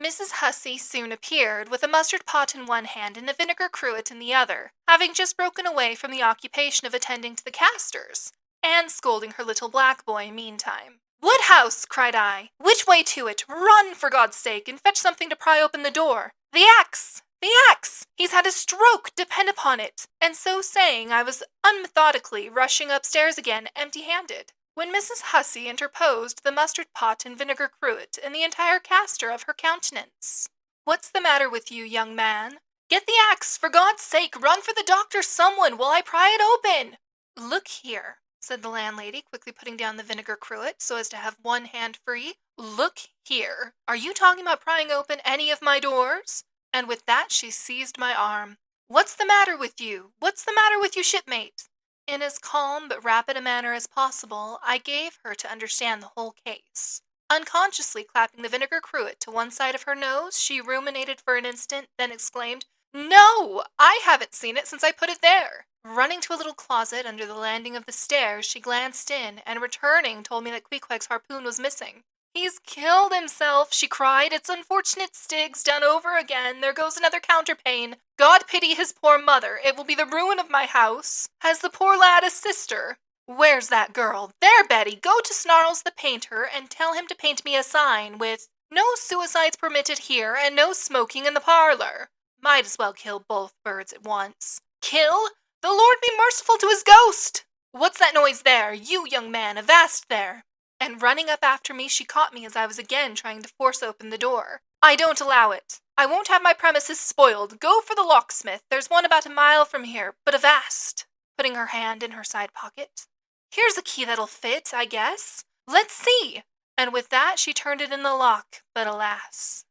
Mrs. Hussey soon appeared, with a mustard pot in one hand and a vinegar cruet in the other, having just broken away from the occupation of attending to the castors, and scolding her little black boy meantime. Woodhouse, cried I, which way to it? Run, for God's sake, and fetch something to pry open the door. The axe! The axe! He's had a stroke, depend upon it. And so saying, I was unmethodically rushing upstairs again empty-handed, when Mrs. Hussey interposed the mustard pot and vinegar cruet in the entire castor of her countenance. What's the matter with you, young man? Get the axe, for God's sake, run for the doctor, someone, while I pry it open. Look here, said the landlady, quickly putting down the vinegar cruet so as to have one hand free. Look here, are you talking about prying open any of my doors? And with that she seized my arm. What's the matter with you? What's the matter with you, shipmate? In as calm but rapid a manner as possible, I gave her to understand the whole case. Unconsciously clapping the vinegar cruet to one side of her nose, she ruminated for an instant, then exclaimed, No! I haven't seen it since I put it there. Running to a little closet under the landing of the stairs, she glanced in, and returning, told me that Queequeg's harpoon was missing. He's killed himself, she cried. It's unfortunate Stiggs done over again. There goes another counterpane. God pity his poor mother. It will be the ruin of my house. Has the poor lad a sister? Where's that girl? There, Betty, go to Snarls the painter and tell him to paint me a sign with, No suicides permitted here and no smoking in the parlor. Might as well kill both birds at once. Kill? The Lord be merciful to his ghost! What's that noise there? You, young man, avast there! And running up after me, she caught me as I was again trying to force open the door. I don't allow it. I won't have my premises spoiled. Go for the locksmith. There's one about a mile from here, but avast, putting her hand in her side pocket. Here's a key that'll fit, I guess. Let's see. And with that she turned it in the lock, but alas,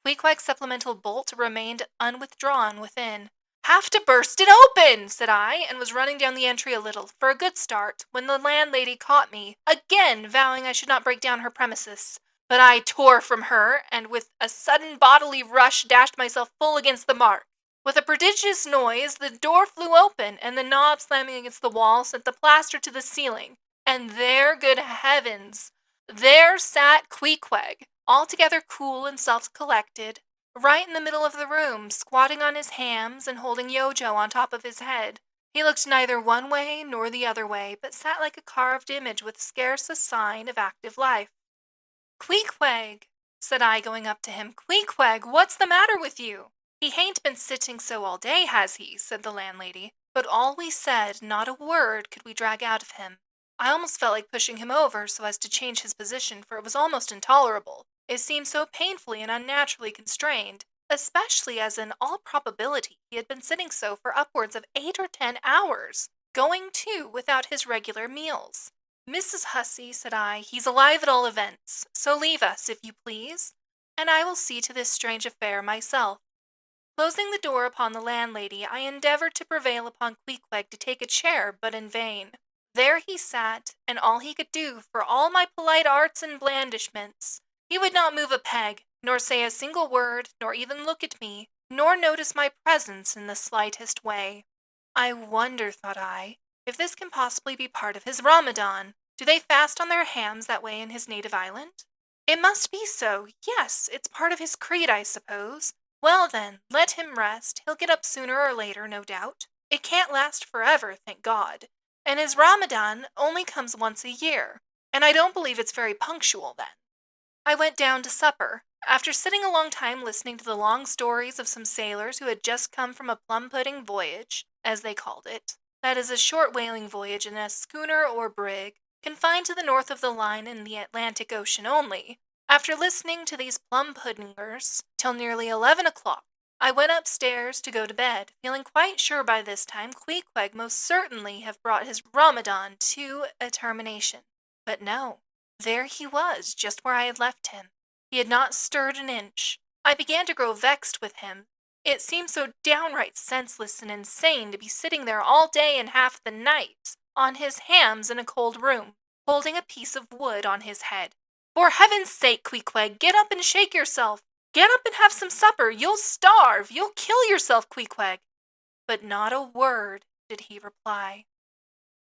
Queequeg's supplemental bolt remained unwithdrawn within. Have to burst it open, said I, and was running down the entry a little, for a good start, when the landlady caught me, again vowing I should not break down her premises. But I tore from her, and with a sudden bodily rush dashed myself full against the mark. With a prodigious noise, the door flew open, and the knob slamming against the wall sent the plaster to the ceiling. And there, good heavens, there sat Queequeg, altogether cool and self-collected, right in the middle of the room, squatting on his hams and holding Yojo on top of his head. He looked neither one way nor the other way, but sat like a carved image with scarce a sign of active life. Queequeg, said I, going up to him. Queequeg, what's the matter with you? He hain't been sitting so all day, has he? Said the landlady. But all we said, not a word could we drag out of him. I almost felt like pushing him over so as to change his position, for it was almost intolerable. It seemed so painfully and unnaturally constrained, especially as in all probability he had been sitting so for upwards of 8 or 10 hours, going too without his regular meals. Mrs. Hussey, said I, he's alive at all events, so leave us, if you please, and I will see to this strange affair myself. Closing the door upon the landlady, I endeavored to prevail upon Queequeg to take a chair, but in vain. There he sat, and all he could do for all my polite arts and blandishments. He would not move a peg, nor say a single word, nor even look at me, nor notice my presence in the slightest way. I wonder, thought I, if this can possibly be part of his Ramadan. Do they fast on their hams that way in his native island? It must be so. Yes, it's part of his creed, I suppose. Well then, let him rest. He'll get up sooner or later, no doubt. It can't last forever, thank God. And his Ramadan only comes once a year, and I don't believe it's very punctual then. I went down to supper. After sitting a long time listening to the long stories of some sailors who had just come from a plum-pudding voyage, as they called it, that is a short whaling voyage in a schooner or brig, confined to the north of the line in the Atlantic Ocean only, after listening to these plum-puddingers till nearly 11 o'clock, I went upstairs to go to bed, feeling quite sure by this time Queequeg must certainly have brought his Ramadan to a termination. But no, there he was, just where I had left him. He had not stirred an inch. I began to grow vexed with him. It seemed so downright senseless and insane to be sitting there all day and half the night, on his hams in a cold room, holding a piece of wood on his head. For heaven's sake, Queequeg, get up and shake yourself. Get up and have some supper. You'll starve. You'll kill yourself, Queequeg. But not a word did he reply.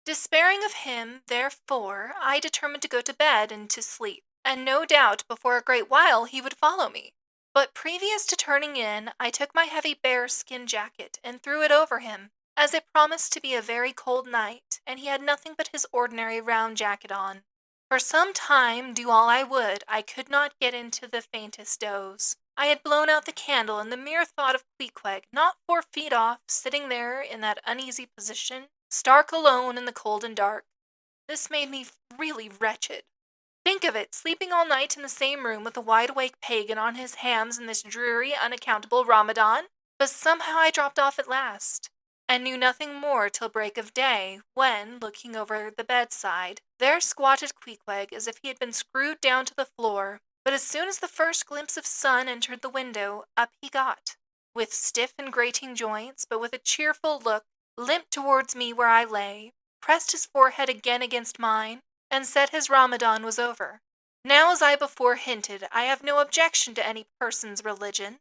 Despairing of him, therefore, I determined to go to bed and to sleep, and no doubt before a great while he would follow me. But previous to turning in, I took my heavy bear-skin jacket and threw it over him, as it promised to be a very cold night, and he had nothing but his ordinary round jacket on. For some time, do all I would, I could not get into the faintest doze. I had blown out the candle, and the mere thought of Queequeg, not 4 feet off, sitting there in that uneasy position, stark alone in the cold and dark. This made me really wretched. Think of it, sleeping all night in the same room with a wide-awake pagan on his hams in this dreary, unaccountable Ramadan. But somehow I dropped off at last, and knew nothing more till break of day, when, looking over the bedside, there squatted Queequeg as if he had been screwed down to the floor. But as soon as the first glimpse of sun entered the window, up he got, with stiff and grating joints, but with a cheerful look, limped towards me where I lay, pressed his forehead again against mine, and said his Ramadan was over. Now, as I before hinted, I have no objection to any person's religion,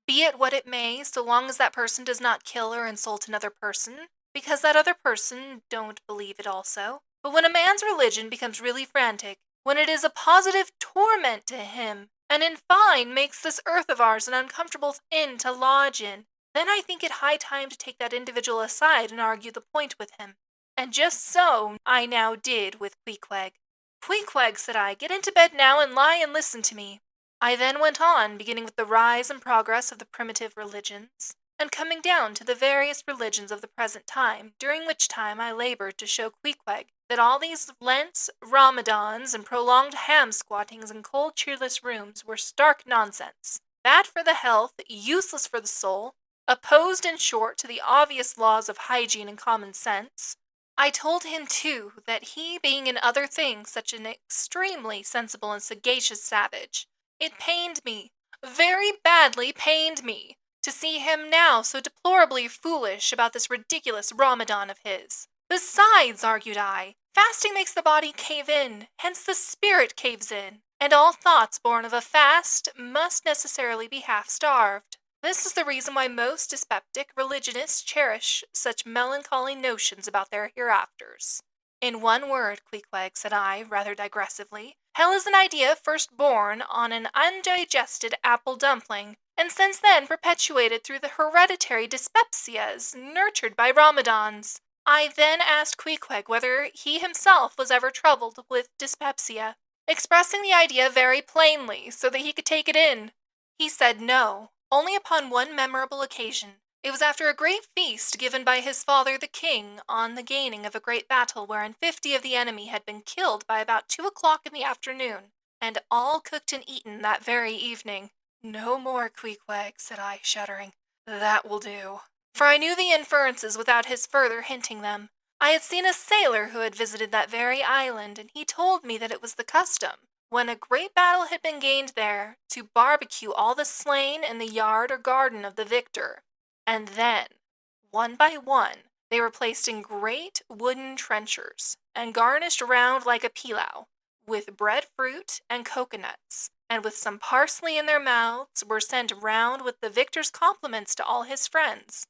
be it what it may, so long as that person does not kill or insult another person, because that other person don't believe it also. But when a man's religion becomes really frantic, when it is a positive torment to him, and in fine makes this earth of ours an uncomfortable inn to lodge in, then I think it high time to take that individual aside and argue the point with him. And just so I now did with Queequeg. Queequeg, said I, get into bed now and lie and listen to me. I then went on, beginning with the rise and progress of the primitive religions, and coming down to the various religions of the present time, during which time I labored to show Queequeg that all these Lents, Ramadans, and prolonged ham-squattings in cold, cheerless rooms were stark nonsense, bad for the health, useless for the soul, opposed, in short, to the obvious laws of hygiene and common sense. I told him, too, that he being in other things such an extremely sensible and sagacious savage, it pained me, very badly pained me, to see him now so deplorably foolish about this ridiculous Ramadan of his. Besides, argued I, fasting makes the body cave in, hence the spirit caves in, and all thoughts born of a fast must necessarily be half-starved. This is the reason why most dyspeptic religionists cherish such melancholy notions about their hereafters. In one word, Queequeg, said I, rather digressively, hell is an idea first born on an undigested apple dumpling, and since then perpetuated through the hereditary dyspepsias nurtured by Ramadans. I then asked Queequeg whether he himself was ever troubled with dyspepsia, expressing the idea very plainly so that he could take it in. He said no. Only upon one memorable occasion. It was after a great feast given by his father the king on the gaining of a great battle wherein 50 of the enemy had been killed by about 2 o'clock in the afternoon, and all cooked and eaten that very evening. No more, Queequeg, said I, shuddering. That will do. For I knew the inferences without his further hinting them. I had seen a sailor who had visited that very island, and he told me that it was the custom, when a great battle had been gained there, to barbecue all the slain in the yard or garden of the victor, and then, one by one, They were placed in great wooden trenchers, and garnished round like a pilau, with breadfruit and coconuts, and with some parsley in their mouths, were sent round with the victor's compliments to all his friends,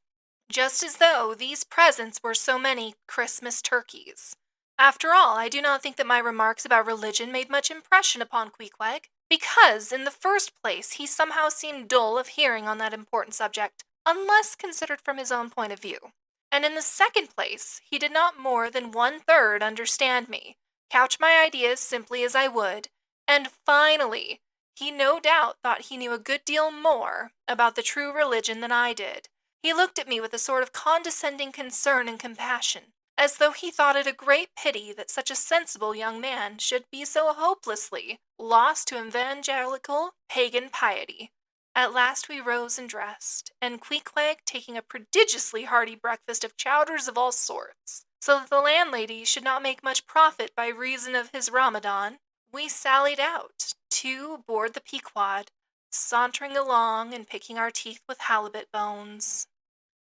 just as though these presents were so many Christmas turkeys. After all, I do not think that my remarks about religion made much impression upon Queequeg, because, in the first place, he somehow seemed dull of hearing on that important subject, unless considered from his own point of view. And in the second place, he did not more than 1/3 understand me, couch my ideas simply as I would, and finally, he no doubt thought he knew a good deal more about the true religion than I did. He looked at me with a sort of condescending concern and compassion, as though he thought it a great pity that such a sensible young man should be so hopelessly lost to evangelical pagan piety. At last we rose and dressed, and Queequeg taking a prodigiously hearty breakfast of chowders of all sorts, so that the landlady should not make much profit by reason of his Ramadan, we sallied out to board the Pequod, sauntering along and picking our teeth with halibut bones.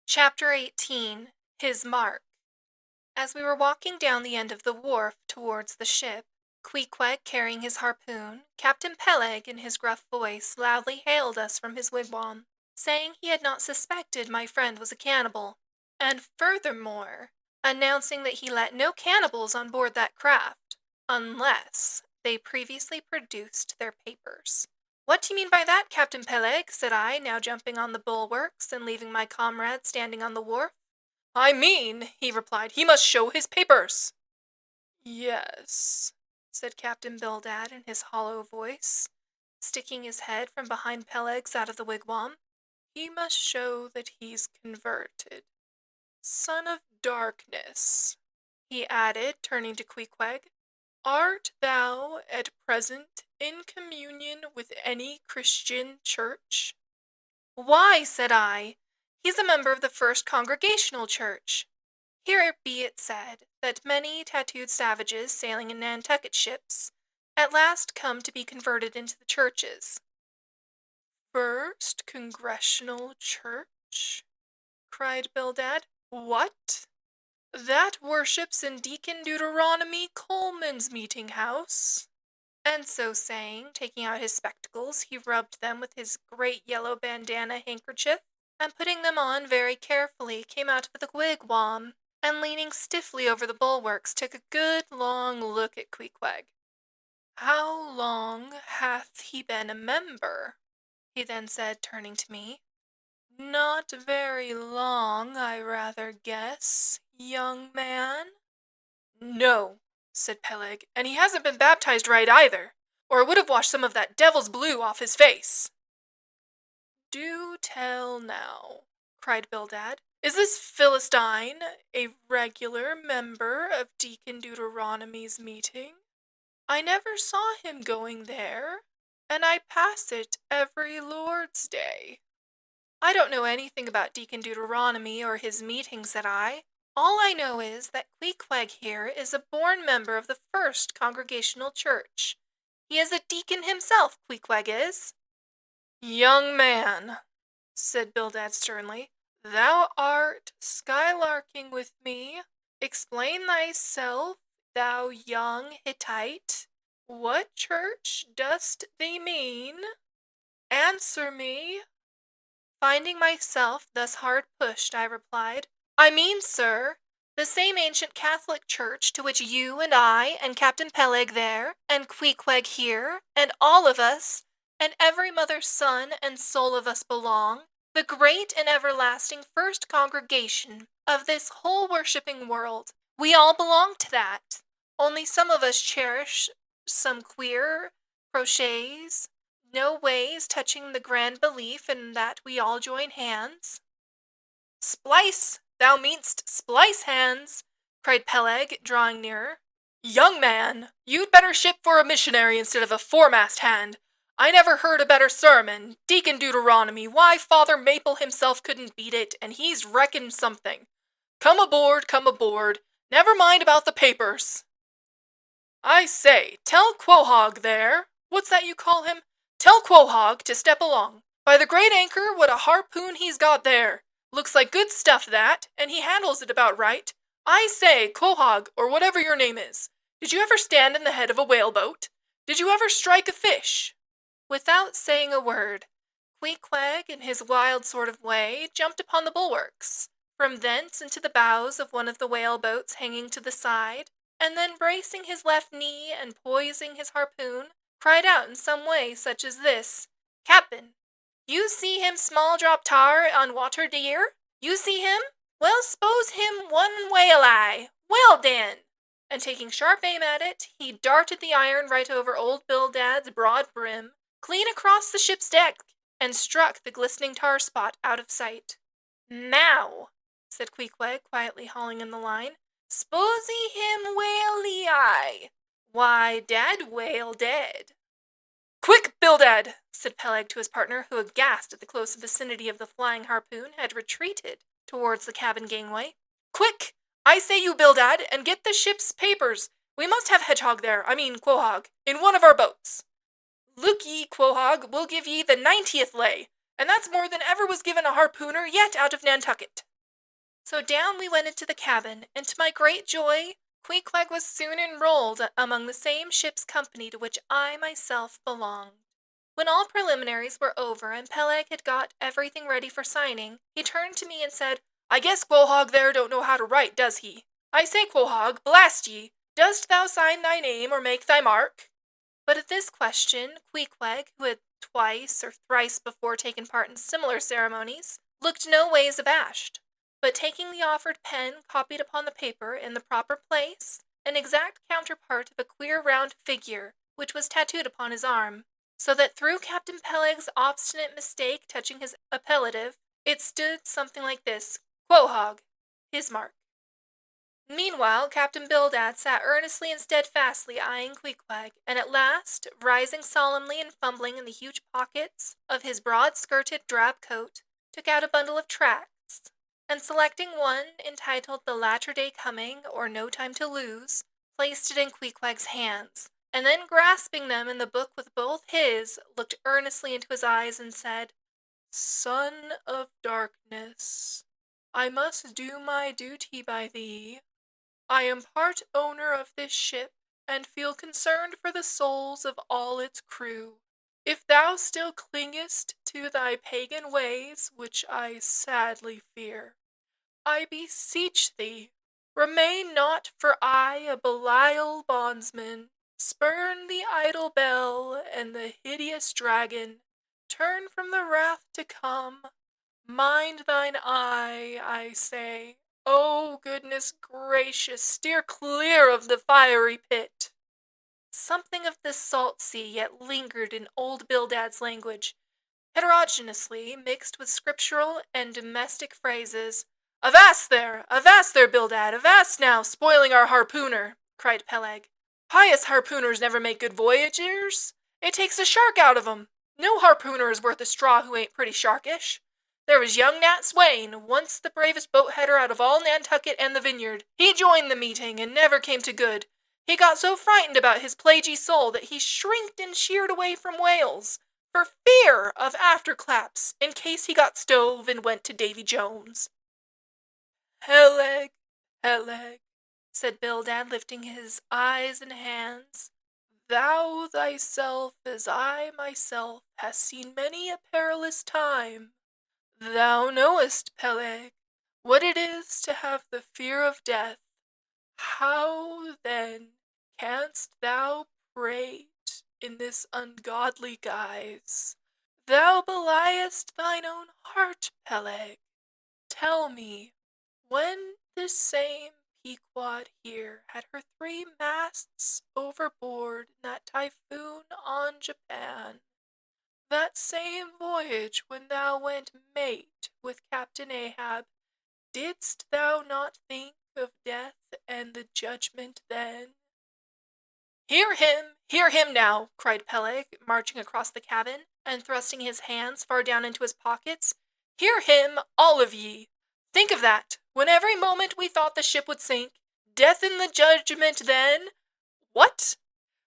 Chapter 18. His Mark. As we were walking down the end of the wharf towards the ship, Queequeg carrying his harpoon, Captain Peleg in his gruff voice loudly hailed us from his wigwam, saying he had not suspected my friend was a cannibal, and furthermore, announcing that he let no cannibals on board that craft, unless they previously produced their papers. "What do you mean by that, Captain Peleg?" said I, now jumping on the bulwarks and leaving my comrade standing on the wharf. "I mean," he replied, "he must show his papers." "Yes," said Captain Bildad in his hollow voice, sticking his head from behind Peleg's out of the wigwam. "He must show that he's converted. Son of darkness," he added, turning to Queequeg, "art thou at present in communion with any Christian church?" "Why," said I, "he's a member of the First Congregational Church. Here be it said that many tattooed savages sailing in Nantucket ships at last come to be converted into the churches." "First Congregational Church?" cried Bildad. "What? That worships in Deacon Deuteronomy Coleman's meeting house?" And so saying, taking out his spectacles, he rubbed them with his great yellow bandana handkerchief, and putting them on very carefully, came out of the wigwam, and leaning stiffly over the bulwarks, took a good long look at Queequeg. "How long hath he been a member?" he then said, turning to me. "Not very long, I rather guess, young man?" "No," said Peleg, "and he hasn't been baptized right either, or it would have washed some of that devil's blue off his face." "Do tell now," cried Bildad. "Is this Philistine a regular member of Deacon Deuteronomy's meeting? I never saw him going there, and I pass it every Lord's Day." "I don't know anything about Deacon Deuteronomy or his meeting," said I. "All I know is that Queequeg here is a born member of the First Congregational Church. He is a deacon himself, Queequeg is." "Young man," said Bildad sternly, "thou art skylarking with me. Explain thyself, thou young Hittite. What church dost thee mean? Answer me." Finding myself thus hard pushed, I replied, "I mean, sir, the same ancient Catholic church to which you and I and Captain Peleg there, and Queequeg here, and all of us, and every mother's son and soul of us belong, the great and everlasting First Congregation of this whole worshipping world. We all belong to that, only some of us cherish some queer crochets, no ways touching the grand belief in that we all join hands." "Splice! Thou mean'st splice hands!" cried Peleg, drawing nearer. "Young man, you'd better ship for a missionary instead of a foremast hand. I never heard a better sermon. Deacon Deuteronomy, why, Father Maple himself couldn't beat it, and he's reckoned something. Come aboard, come aboard. Never mind about the papers." "I say, tell Quohog there, what's that you call him? Tell Quohog to step along. By the great anchor, what a harpoon he's got there. Looks like good stuff, that, and he handles it about right. I say, Quahog, or whatever your name is, did you ever stand in the head of a whaleboat? Did you ever strike a fish?" Without saying a word, Queequeg, in his wild sort of way, jumped upon the bulwarks, from thence into the bows of one of the whale-boats hanging to the side, and then bracing his left knee and poising his harpoon, cried out in some way such as this: "Captain, you see him small drop tar on water deer? You see him? Well, s'pose him one whale eye. Well, den!" And taking sharp aim at it, he darted the iron right over old Bildad's broad brim, clean across the ship's deck, and struck the glistening tar spot out of sight. "Now," said Queequeg, quietly hauling in the line, "s'posey him whaley eye. Why, dad whale dead." "Quick, Bildad!" said Peleg to his partner, who, aghast at the close vicinity of the flying harpoon, had retreated towards the cabin gangway. "Quick! I say you, Bildad, and get the ship's papers. We must have Hedgehog there, Quahog, in one of our boats. Look ye, Quahog, we'll give ye the 90th lay, and that's more than ever was given a harpooner yet out of Nantucket." So down we went into the cabin, and to my great joy, Queequeg was soon enrolled among the same ship's company to which I myself belonged. When all preliminaries were over and Peleg had got everything ready for signing, he turned to me and said, "I guess Quahog there don't know how to write, does he? I say, Quahog, blast ye, dost thou sign thy name or make thy mark?" But at this question, Queequeg, who had twice or thrice before taken part in similar ceremonies, looked no ways abashed, but taking the offered pen, copied upon the paper, in the proper place, an exact counterpart of a queer round figure, which was tattooed upon his arm, so that through Captain Peleg's obstinate mistake touching his appellative, it stood something like this: Quahog, his mark. Meanwhile, Captain Bildad sat earnestly and steadfastly eyeing Queequeg, and at last, rising solemnly and fumbling in the huge pockets of his broad-skirted drab coat, took out a bundle of tracts, and selecting one entitled The Latter Day Coming, or No Time to Lose, placed it in Queequeg's hands, and then grasping them in the book with both his, looked earnestly into his eyes and said, "Son of darkness, I must do my duty by thee. I am part owner of this ship, and feel concerned for the souls of all its crew. If thou still clingest to thy pagan ways, which I sadly fear, I beseech thee, remain not, for I, a Belial bondsman, spurn the idle bell and the hideous dragon, turn from the wrath to come, mind thine eye, I say. Oh, goodness gracious, steer clear of the fiery pit." Something of this salt sea yet lingered in old Bildad's language, heterogeneously mixed with scriptural and domestic phrases. Avast there, Bildad, avast now, spoiling our harpooner," cried Peleg. "Pious harpooners never make good voyagers. It takes a shark out of 'em. No harpooner is worth a straw who ain't pretty sharkish. There was young Nat Swain, once the bravest boat-header out of all Nantucket and the Vineyard. He joined the meeting, and never came to good. He got so frightened about his plaguey soul that he shrinked and sheered away from whales, for fear of afterclaps, in case he got stove and went to Davy Jones." "Peleg, Peleg," said Bildad, lifting his eyes and hands, "thou thyself, as I myself, hast seen many a perilous time. Thou knowest, Peleg, what it is to have the fear of death. How, then, canst thou prate in this ungodly guise? Thou beliest thine own heart, Peleg. Tell me, when this same Pequod here had her 3 masts overboard in that typhoon on Japan, that same voyage when thou went mate with Captain Ahab, didst thou not think of death and the judgment then?" Hear him now," cried Peleg, marching across the cabin, and thrusting his hands far down into his pockets. "Hear him, all of ye. Think of that, when every moment we thought the ship would sink, death and the judgment then. What?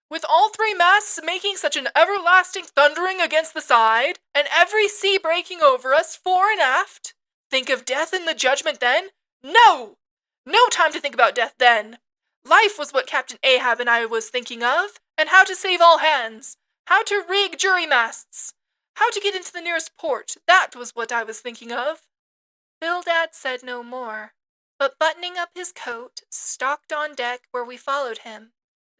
With all 3 masts making such an everlasting thundering against the side, and every sea breaking over us, fore and aft? Think of death and the judgment then? No! No time to think about death then! Life was what Captain Ahab and I was thinking of, and how to save all hands, how to rig jury masts, how to get into the nearest port, that was what I was thinking of. Bildad said no more, but buttoning up his coat, stalked on deck where we followed him.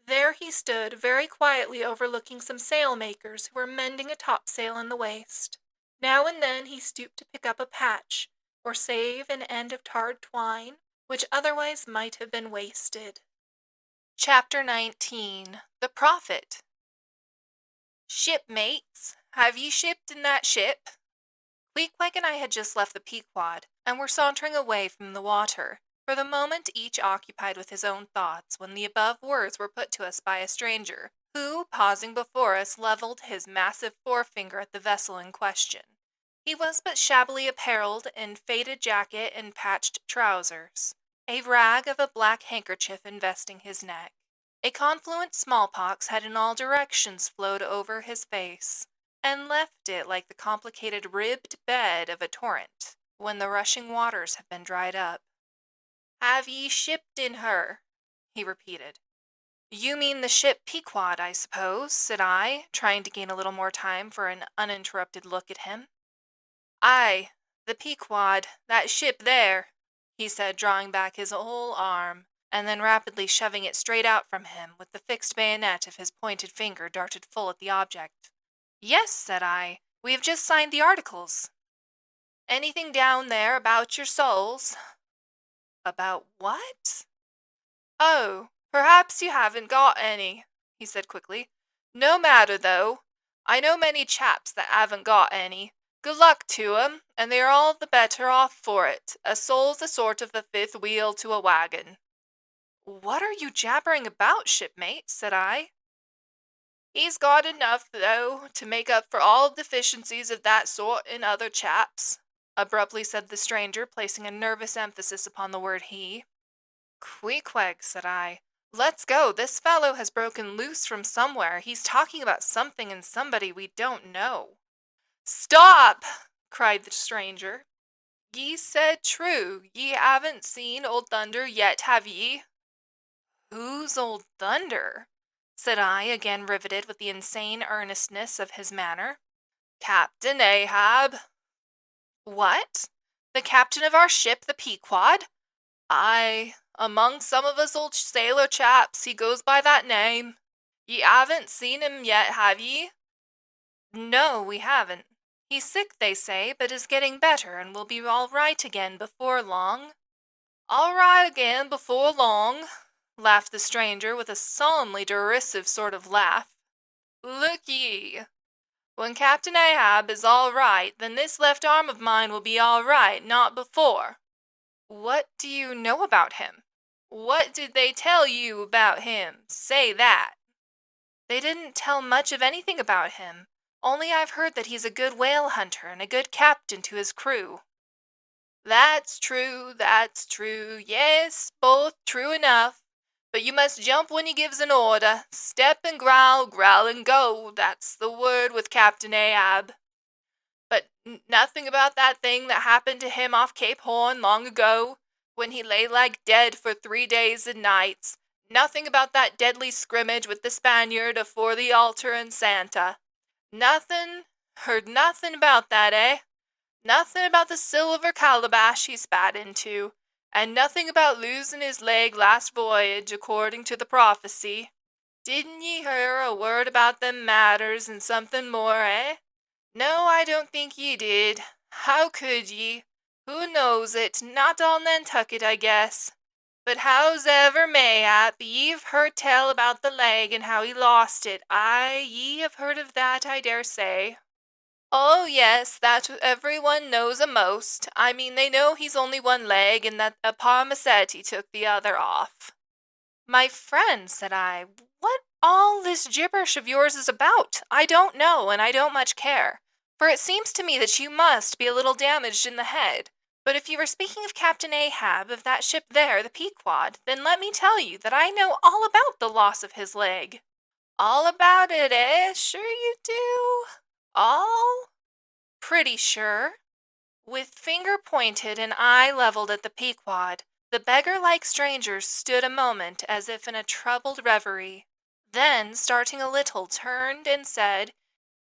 There he stood very quietly overlooking some sailmakers who were mending a topsail in the waist. Now and then he stooped to pick up a patch, or save an end of tarred twine, which otherwise might have been wasted. Chapter 19. The Prophet. Shipmates, have ye shipped in that ship? Queequeg and I had just left the Pequod, and were sauntering away from the water, for the moment each occupied with his own thoughts, when the above words were put to us by a stranger, who, pausing before us, levelled his massive forefinger at the vessel in question. He was but shabbily apparelled in faded jacket and patched trousers, a rag of a black handkerchief investing his neck. A confluent smallpox had in all directions flowed over his face, and left it like the complicated ribbed bed of a torrent, when the rushing waters have been dried up. "Have ye shipped in her?" he repeated. "You mean the ship Pequod, I suppose," said I, trying to gain a little more time for an uninterrupted look at him. "Aye, the Pequod, that ship there," he said, drawing back his whole arm, and then rapidly shoving it straight out from him, with the fixed bayonet of his pointed finger darted full at the object. "Yes," said I, "we have just signed the articles." "Anything down there about your souls?" "About what?" "Oh, perhaps you haven't got any," he said quickly. "No matter, though. I know many chaps that haven't got any. Good luck to 'em, and they are all the better off for it. A soul's a sort of the fifth wheel to a wagon." "What are you jabbering about, shipmate?" said I. "He's got enough, though, to make up for all deficiencies of that sort in other chaps," abruptly said the stranger, placing a nervous emphasis upon the word he. "Queequeg," said I, "let's go. This fellow has broken loose from somewhere. He's talking about something and somebody we don't know." "Stop!" cried the stranger. "Ye said true. Ye haven't seen Old Thunder yet, have ye?" "Who's Old Thunder?" said I, again riveted with the insane earnestness of his manner. "Captain Ahab." "What? The captain of our ship, the Pequod?" "Aye, among some of us old sailor chaps he goes by that name. Ye haven't seen him yet, have ye?" "No, we haven't. He's sick, they say, but is getting better and will be all right again before long." "All right again before long," laughed the stranger with a solemnly derisive sort of laugh. "Look ye, when Captain Ahab is all right, then this left arm of mine will be all right, not before." "What do you know about him?" "What did they tell you about him? Say that." "They didn't tell much of anything about him. Only I've heard that he's a good whale hunter and a good captain to his crew." That's true, yes, both true enough. But you must jump when he gives an order. Step and growl, growl and go. That's the word with Captain Ahab. But nothing about that thing that happened to him off Cape Horn long ago, when he lay like dead for 3 days and nights. Nothing about that deadly scrimmage with the Spaniard afore the altar and Santa. Nothing, heard nothing about that, eh? Nothing about the silver calabash he spat into, and nothing about losing his leg last voyage, according to the prophecy. Didn't ye hear a word about them matters and something more, eh? No, I don't think ye did. How could ye? Who knows it? Not all Nantucket, I guess. But hows'ever mayhap, ye've heard tell about the leg and how he lost it. Aye, ye have heard of that, I dare say. Oh, yes, that everyone knows a'most. I mean, they know he's only one leg, and that a Parmacetti took the other off." "My friend," said I, "what all this gibberish of yours is about, I don't know, and I don't much care. For it seems to me that you must be a little damaged in the head. But if you are speaking of Captain Ahab, of that ship there, the Pequod, then let me tell you that I know all about the loss of his leg." "All about it, eh? Sure you do? All?" "Pretty sure." With finger pointed and eye leveled at the Pequod, the beggar-like stranger stood a moment as if in a troubled reverie. Then, starting a little, turned and said,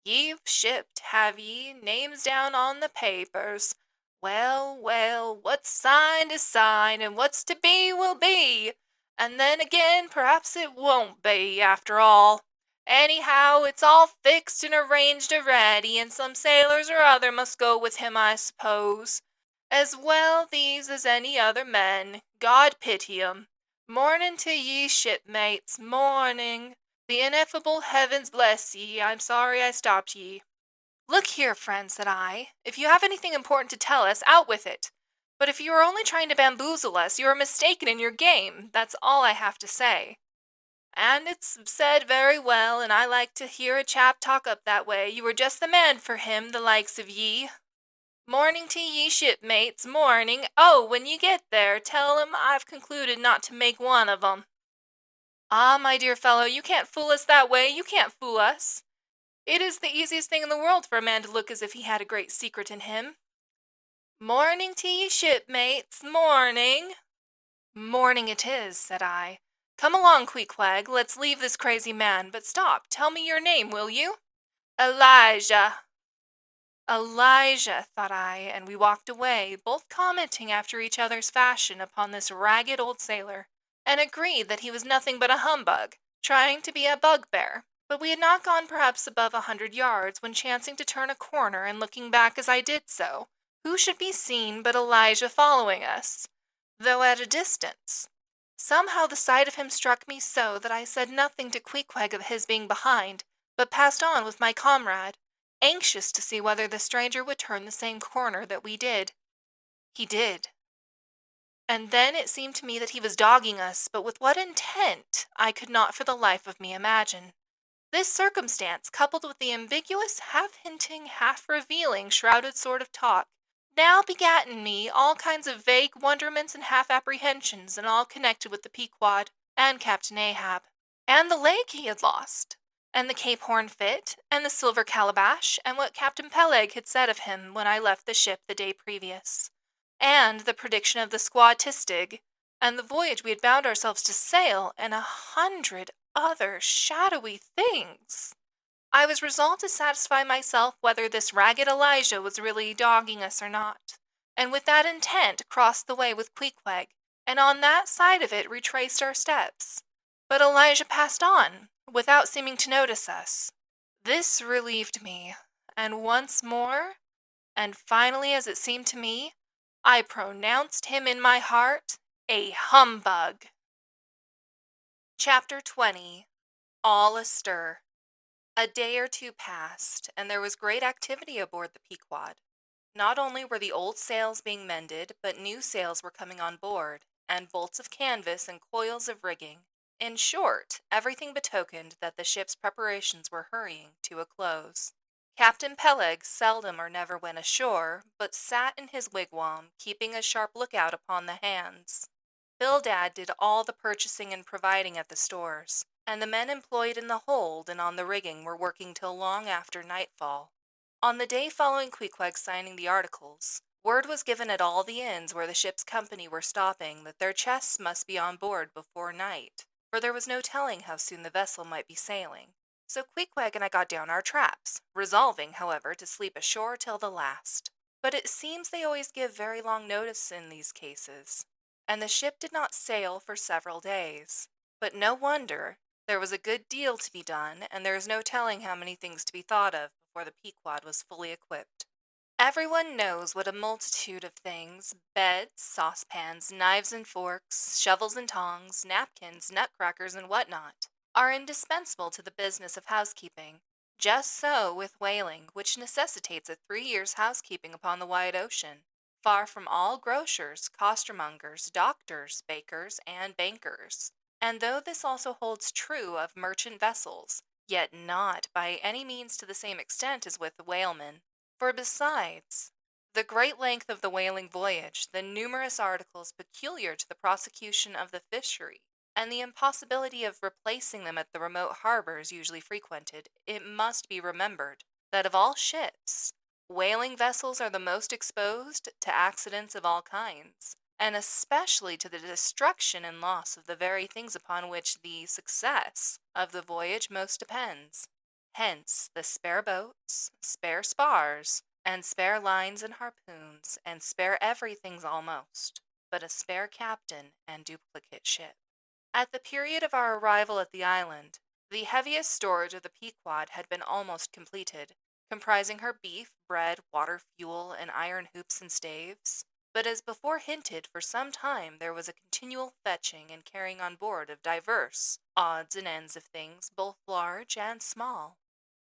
"Ye've shipped, have ye, names down on the papers? Well, well, what's signed is signed, and what's to be will be. And then again, perhaps it won't be, after all. Anyhow, it's all fixed and arranged already, and some sailors or other must go with him, I suppose. As well these as any other men. God pity 'em. Morning to ye, shipmates, morning. The ineffable heavens bless ye. I'm sorry I stopped ye." "Look here, friend," said I. "If you have anything important to tell us, out with it. But if you are only trying to bamboozle us, you are mistaken in your game. That's all I have to say." "And it's said very well, and I like to hear a chap talk up that way. You are just the man for him, the likes of ye. Morning to ye, shipmates, morning. Oh, when you get there, tell 'em I've concluded not to make one of 'em." "Ah, my dear fellow, you can't fool us that way, you can't fool us. It is the easiest thing in the world for a man to look as if he had a great secret in him." "Morning to ye, shipmates, morning." "Morning it is," said I. "Come along, Queequeg, let's leave this crazy man. But stop, tell me your name, will you?" "Elijah." "Elijah," thought I, and we walked away, both commenting after each other's fashion upon this ragged old sailor, and agreed that he was nothing but a humbug, trying to be a bugbear. But we had not gone perhaps above 100 yards, when chancing to turn a corner and looking back as I did so, who should be seen but Elijah following us, though at a distance. Somehow the sight of him struck me so that I said nothing to Queequeg of his being behind, but passed on with my comrade, anxious to see whether the stranger would turn the same corner that we did. He did. And then it seemed to me that he was dogging us, but with what intent I could not for the life of me imagine. This circumstance, coupled with the ambiguous, half-hinting, half-revealing, shrouded sort of talk, now begat in me all kinds of vague wonderments and half-apprehensions, and all connected with the Pequod, and Captain Ahab, and the leg he had lost, and the Cape Horn fit, and the silver calabash, and what Captain Peleg had said of him when I left the ship the day previous, and the prediction of the squaw Tistig, and the voyage we had bound ourselves to sail, and 100 other shadowy things. I was resolved to satisfy myself whether this ragged Elijah was really dogging us or not, and with that intent crossed the way with Queequeg, and on that side of it retraced our steps. But Elijah passed on, without seeming to notice us. This relieved me, and once more, and finally as it seemed to me, I pronounced him in my heart a humbug. Chapter 20. All astir. A day or two passed, and there was great activity aboard the Pequod. Not only were the old sails being mended, but new sails were coming on board, and bolts of canvas and coils of rigging. In short, everything betokened that the ship's preparations were hurrying to a close. Captain Peleg seldom or never went ashore, but sat in his wigwam, keeping a sharp lookout upon the hands. Bildad did all the purchasing and providing at the stores, and the men employed in the hold and on the rigging were working till long after nightfall. On the day following Queequeg's signing the articles, word was given at all the inns where the ship's company were stopping that their chests must be on board before night, for there was no telling how soon the vessel might be sailing. So Queequeg and I got down our traps, resolving, however, to sleep ashore till the last. But it seems they always give very long notice in these cases, and the ship did not sail for several days. But no wonder, there was a good deal to be done, and there is no telling how many things to be thought of before the Pequod was fully equipped. Everyone knows what a multitude of things, beds, saucepans, knives and forks, shovels and tongs, napkins, nutcrackers, and what-not, are indispensable to the business of housekeeping. Just so with whaling, which necessitates a 3 years' housekeeping upon the wide ocean, far from all grocers, costermongers, doctors, bakers, and bankers. And though this also holds true of merchant vessels, yet not by any means to the same extent as with the whalemen. For besides the great length of the whaling voyage, the numerous articles peculiar to the prosecution of the fishery, and the impossibility of replacing them at the remote harbors usually frequented, it must be remembered that of all ships, Whaling vessels are the most exposed to accidents of all kinds, and especially to the destruction and loss of the very things upon which the success of the voyage most depends. Hence the spare boats, spare spars, and spare lines and harpoons, and spare everything's almost, but a spare captain and duplicate ship. At the period of our arrival at the island, the heaviest storage of the Pequod had been almost completed, comprising her beef, bread, water, fuel, and iron hoops and staves. But as before hinted, for some time there was a continual fetching and carrying on board of divers odds and ends of things, both large and small.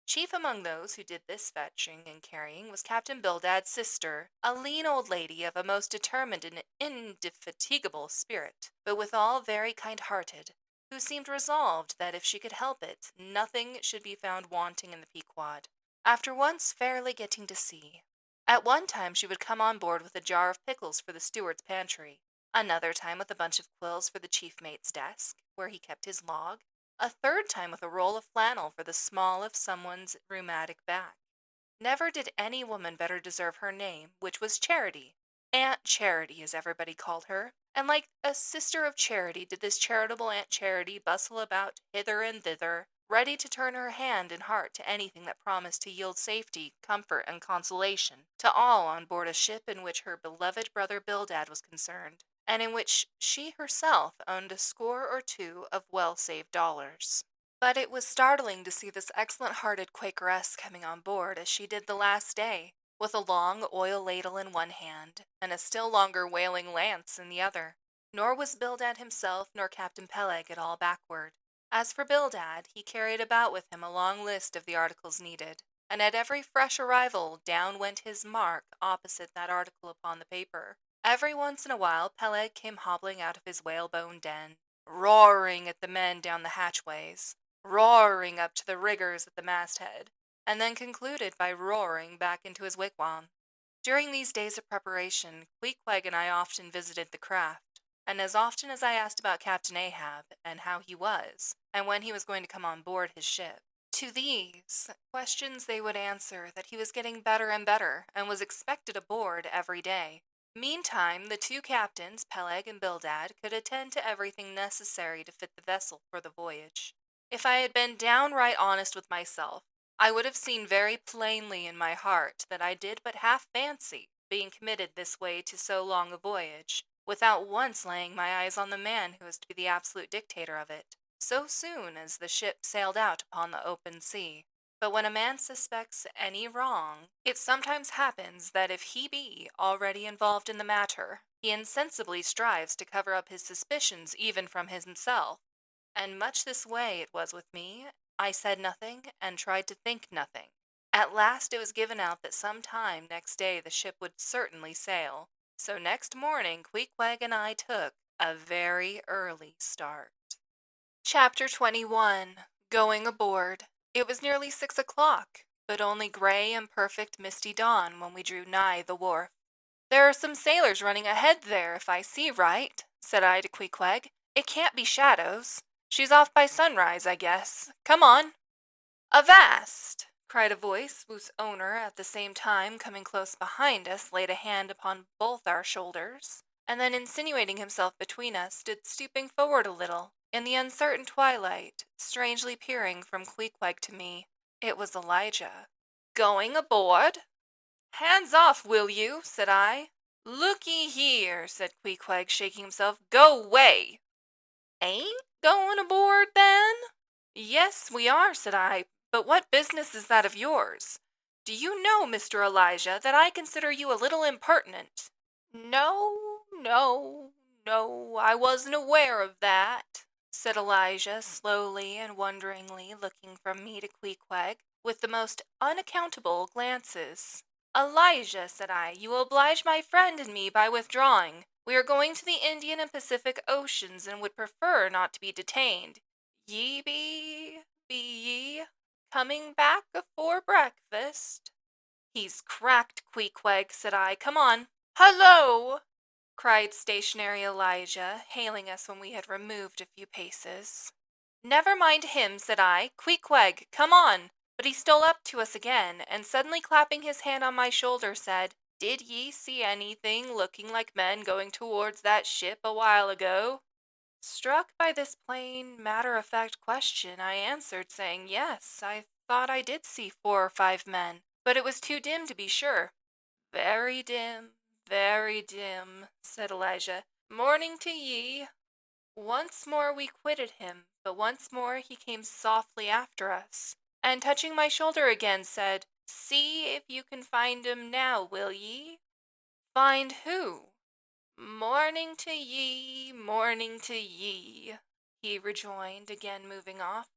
Chief among those who did this fetching and carrying was Captain Bildad's sister, a lean old lady of a most determined and indefatigable spirit, but withal very kind-hearted, who seemed resolved that if she could help it, nothing should be found wanting in the Pequod. After once fairly getting to sea, at one time she would come on board with a jar of pickles for the steward's pantry, another time with a bunch of quills for the chief mate's desk, where he kept his log, a third time with a roll of flannel for the small of someone's rheumatic back. Never did any woman better deserve her name, which was Charity. Aunt Charity, as everybody called her, and like a sister of Charity did this charitable Aunt Charity bustle about hither and thither, ready to turn her hand and heart to anything that promised to yield safety, comfort, and consolation to all on board a ship in which her beloved brother Bildad was concerned, and in which she herself owned a score or two of well-saved dollars. But it was startling to see this excellent-hearted Quakeress coming on board as she did the last day, with a long oil ladle in one hand, and a still longer whaling lance in the other. Nor was Bildad himself nor Captain Peleg at all backward. As for Bildad, he carried about with him a long list of the articles needed, and at every fresh arrival down went his mark opposite that article upon the paper. Every once in a while Peleg came hobbling out of his whalebone den, roaring at the men down the hatchways, roaring up to the riggers at the masthead, and then concluded by roaring back into his wigwam. During these days of preparation, Queequeg and I often visited the craft, and as often as I asked about Captain Ahab, and how he was, and when he was going to come on board his ship. To these questions they would answer that he was getting better and better, and was expected aboard every day. Meantime, the two captains, Peleg and Bildad, could attend to everything necessary to fit the vessel for the voyage. If I had been downright honest with myself, I would have seen very plainly in my heart that I did but half fancy being committed this way to so long a voyage, without once laying my eyes on the man who was to be the absolute dictator of it, so soon as the ship sailed out upon the open sea. But when a man suspects any wrong, it sometimes happens that if he be already involved in the matter, he insensibly strives to cover up his suspicions even from himself. And much this way it was with me. I said nothing, and tried to think nothing. At last it was given out that some time next day the ship would certainly sail. So next morning Queequeg and I took a very early start. Chapter 21. Going Aboard. It was nearly 6 o'clock, but only gray and perfect misty dawn when we drew nigh the wharf. "There are some sailors running ahead there, if I see right," said I to Queequeg. "It can't be shadows. She's off by sunrise, I guess. Come on." "Avast!" cried a voice, whose owner, at the same time coming close behind us, laid a hand upon both our shoulders, and then insinuating himself between us, stood stooping forward a little, in the uncertain twilight, strangely peering from Queequeg to me. It was Elijah. "Going aboard?" "Hands off, will you?" said I. "Look ye here," said Queequeg, shaking himself. "Go way!" "Ain't going aboard, then?" "Yes, we are," said I. "But what business is that of yours? Do you know, Mr. Elijah, that I consider you a little impertinent?" "No, no, no, I wasn't aware of that," said Elijah, slowly and wonderingly looking from me to Queequeg, with the most unaccountable glances. "Elijah," said I, "you will oblige my friend and me by withdrawing. We are going to the Indian and Pacific Oceans and would prefer not to be detained. Be ye coming back afore breakfast?" "He's cracked, Queequeg," said I. "Come on." "Hullo!" cried stationary Elijah, hailing us when we had removed a few paces. "Never mind him," said I. "Queequeg, come on. But he stole up to us again, and suddenly clapping his hand on my shoulder, said, "Did ye see anything looking like men going towards that ship a while ago?" Struck by this plain, matter-of-fact question, I answered, saying, "Yes, I thought I did see 4 or 5 men, but it was too dim to be sure." Very dim," said Elijah. "Morning to ye." Once more we quitted him, but once more he came softly after us, and touching my shoulder again, said, "See if you can find 'em now, will ye?" "Find who?" Morning to ye," he rejoined, again moving off.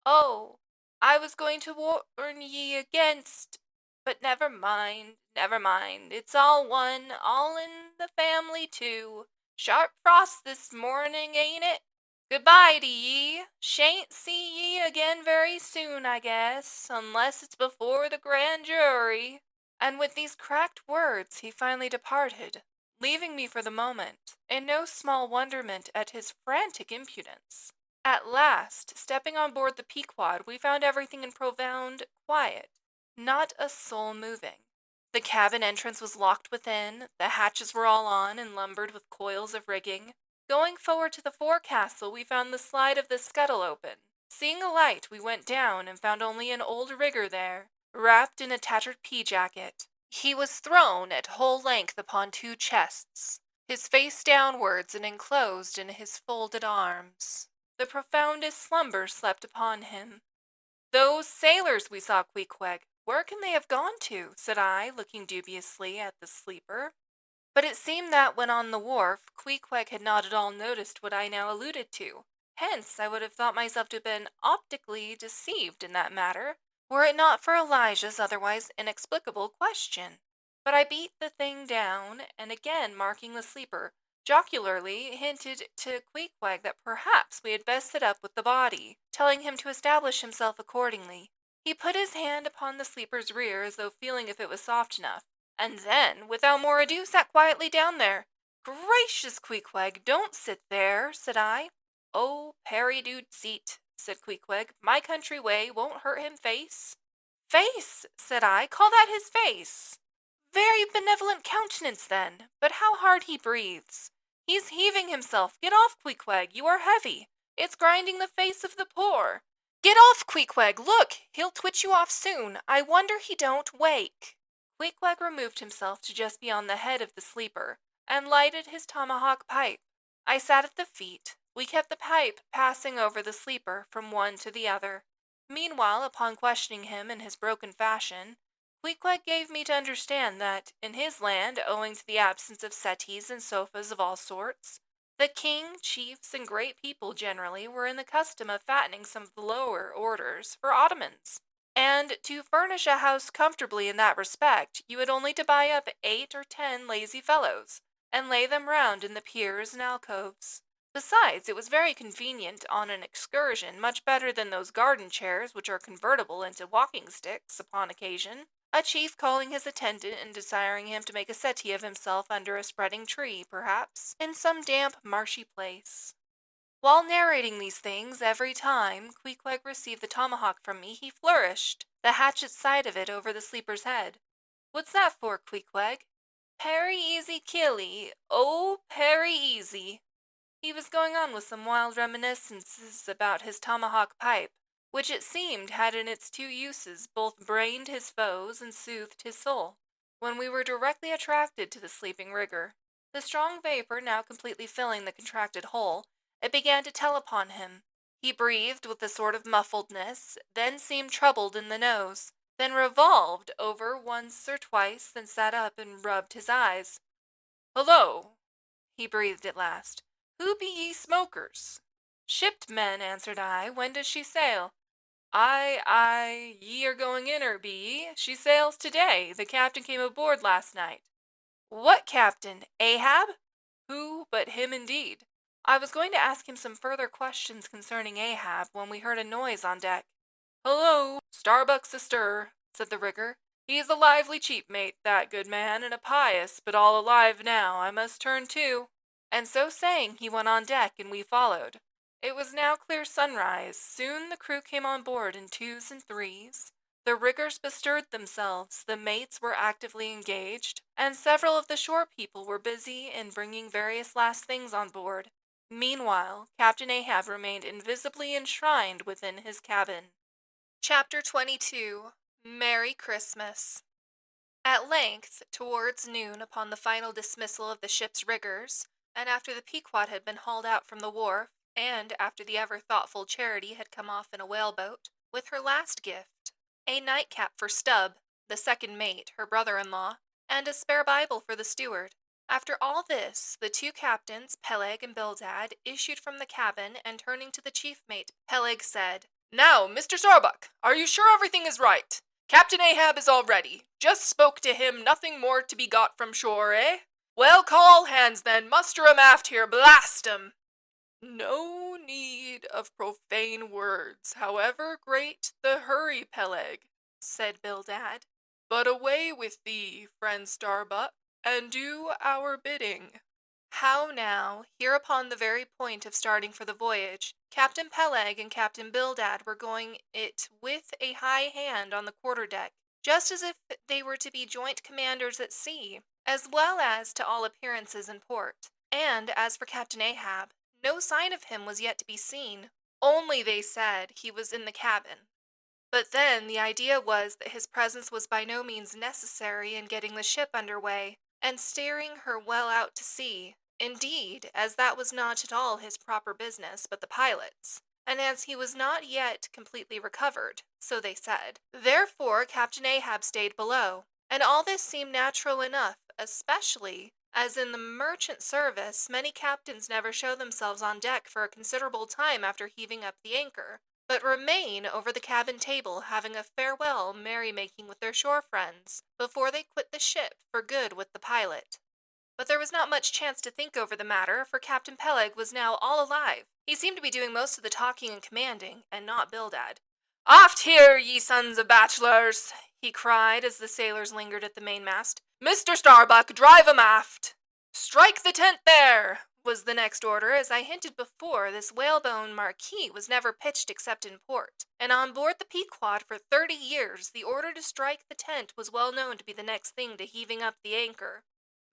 "Oh, I was going to warn ye against, but never mind, never mind. It's all one, all in the family too. Sharp frost this morning, ain't it? Goodbye to ye. Shan't see ye again very soon, I guess, unless it's before the grand jury." And with these cracked words he finally departed, leaving me for the moment in no small wonderment at his frantic impudence. At last, stepping on board the Pequod, we found everything in profound quiet, not a soul moving. The cabin entrance was locked within, the hatches were all on and lumbered with coils of rigging. Going forward to the forecastle, we found the slide of the scuttle open. Seeing a light, we went down and found only an old rigger there, wrapped in a tattered pea-jacket. He was thrown at whole length upon 2 chests, his face downwards and enclosed in his folded arms. The profoundest slumber slept upon him. "Those sailors we saw, Queequeg, where can they have gone to?" said I, looking dubiously at the sleeper. But it seemed that when on the wharf, Queequeg had not at all noticed what I now alluded to. Hence, I would have thought myself to have been optically deceived in that matter, were it not for Elijah's otherwise inexplicable question. But I beat the thing down, and again marking the sleeper, jocularly hinted to Queequeg that perhaps we had best sit up with the body, telling him to establish himself accordingly. He put his hand upon the sleeper's rear as though feeling if it was soft enough, and then, without more ado, sat quietly down there. "Gracious, Queequeg, don't sit there," said I. "Oh, Perry do'd seat," said Queequeg. "My country way won't hurt him face." "Face!" said I. "Call that his face? Very benevolent countenance, then. But how hard he breathes! He's heaving himself. Get off, Queequeg, you are heavy. It's grinding the face of the poor. Get off, Queequeg, look, he'll twitch you off soon. I wonder he don't wake." Queequeg removed himself to just beyond the head of the sleeper, and lighted his tomahawk pipe. I sat at the feet. We kept the pipe passing over the sleeper from one to the other. Meanwhile, upon questioning him in his broken fashion, Queequeg gave me to understand that, in his land, owing to the absence of settees and sofas of all sorts, the king, chiefs, and great people generally were in the custom of fattening some of the lower orders for ottomans. And to furnish a house comfortably in that respect, you had only to buy up 8 or 10 lazy fellows, and lay them round in the piers and alcoves. Besides, it was very convenient on an excursion, much better than those garden chairs which are convertible into walking sticks upon occasion, a chief calling his attendant and desiring him to make a settee of himself under a spreading tree, perhaps, in some damp, marshy place. While narrating these things, every time Queequeg received the tomahawk from me, he flourished the hatchet side of it over the sleeper's head. "What's that for, Queequeg?" "Perry easy killy, oh, perry easy." He was going on with some wild reminiscences about his tomahawk pipe, which it seemed had in its 2 uses both brained his foes and soothed his soul, when we were directly attracted to the sleeping rigger. The strong vapor now completely filling the contracted hole, it began to tell upon him. He breathed with a sort of muffledness, then seemed troubled in the nose, then revolved over once or twice, then sat up and rubbed his eyes. "Hullo!" he breathed at last. "Who be ye smokers?" "Shipped men," answered I. "When does she sail?" Aye, ye are going in her, be ye? She sails today. The captain came aboard last night." "What captain? Ahab?" "Who but him indeed." I was going to ask him some further questions concerning Ahab, when we heard a noise on deck. "Hullo! Starbuck's astir," said the rigger. "He's a lively cheap mate, that good man, and a pious, but all alive now. I must turn to." And so saying, he went on deck, and we followed. It was now clear sunrise. Soon the crew came on board in 2s and 3s. The riggers bestirred themselves, the mates were actively engaged, and several of the shore people were busy in bringing various last things on board. Meanwhile, Captain Ahab remained invisibly enshrined within his cabin. Chapter 22. Merry Christmas. At length, towards noon, upon the final dismissal of the ship's riggers, and after the Pequod had been hauled out from the wharf, and after the ever-thoughtful Charity had come off in a whaleboat, with her last gift, a nightcap for Stubb, the second mate, her brother-in-law, and a spare Bible for the steward. After all this, the two captains, Peleg and Bildad, issued from the cabin, and turning to the chief mate, Peleg said, "Now, Mr. Starbuck, are you sure everything is right? Captain Ahab is all ready. Just spoke to him, nothing more to be got from shore, eh? Well, call all hands then, muster 'em aft here, blast 'em!" "No need of profane words, however great the hurry, Peleg," said Bildad. "But away with thee, friend Starbuck, and do our bidding." How now, here upon the very point of starting for the voyage, Captain Peleg and Captain Bildad were going it with a high hand on the quarter-deck, just as if they were to be joint commanders at sea, as well as to all appearances in port. And as for Captain Ahab, no sign of him was yet to be seen, only, they said, he was in the cabin. But then the idea was that his presence was by no means necessary in getting the ship under way, and steering her well out to sea. Indeed, as that was not at all his proper business, but the pilot's, and as he was not yet completely recovered, so they said. Therefore Captain Ahab stayed below, and all this seemed natural enough, especially as in the merchant service many captains never show themselves on deck for a considerable time after heaving up the anchor, but remain over the cabin table having a farewell merry-making with their shore friends before they quit the ship for good with the pilot. But there was not much chance to think over the matter, for Captain Peleg was now all alive. He seemed to be doing most of the talking and commanding, and not Bildad. "Aft here, ye sons of bachelors!" he cried as the sailors lingered at the mainmast. "Mr. Starbuck, drive 'em aft!" "Strike the tent there!" was the next order. As I hinted before, this whalebone marquee was never pitched except in port, and on board the Pequod for 30 years the order to strike the tent was well known to be the next thing to heaving up the anchor.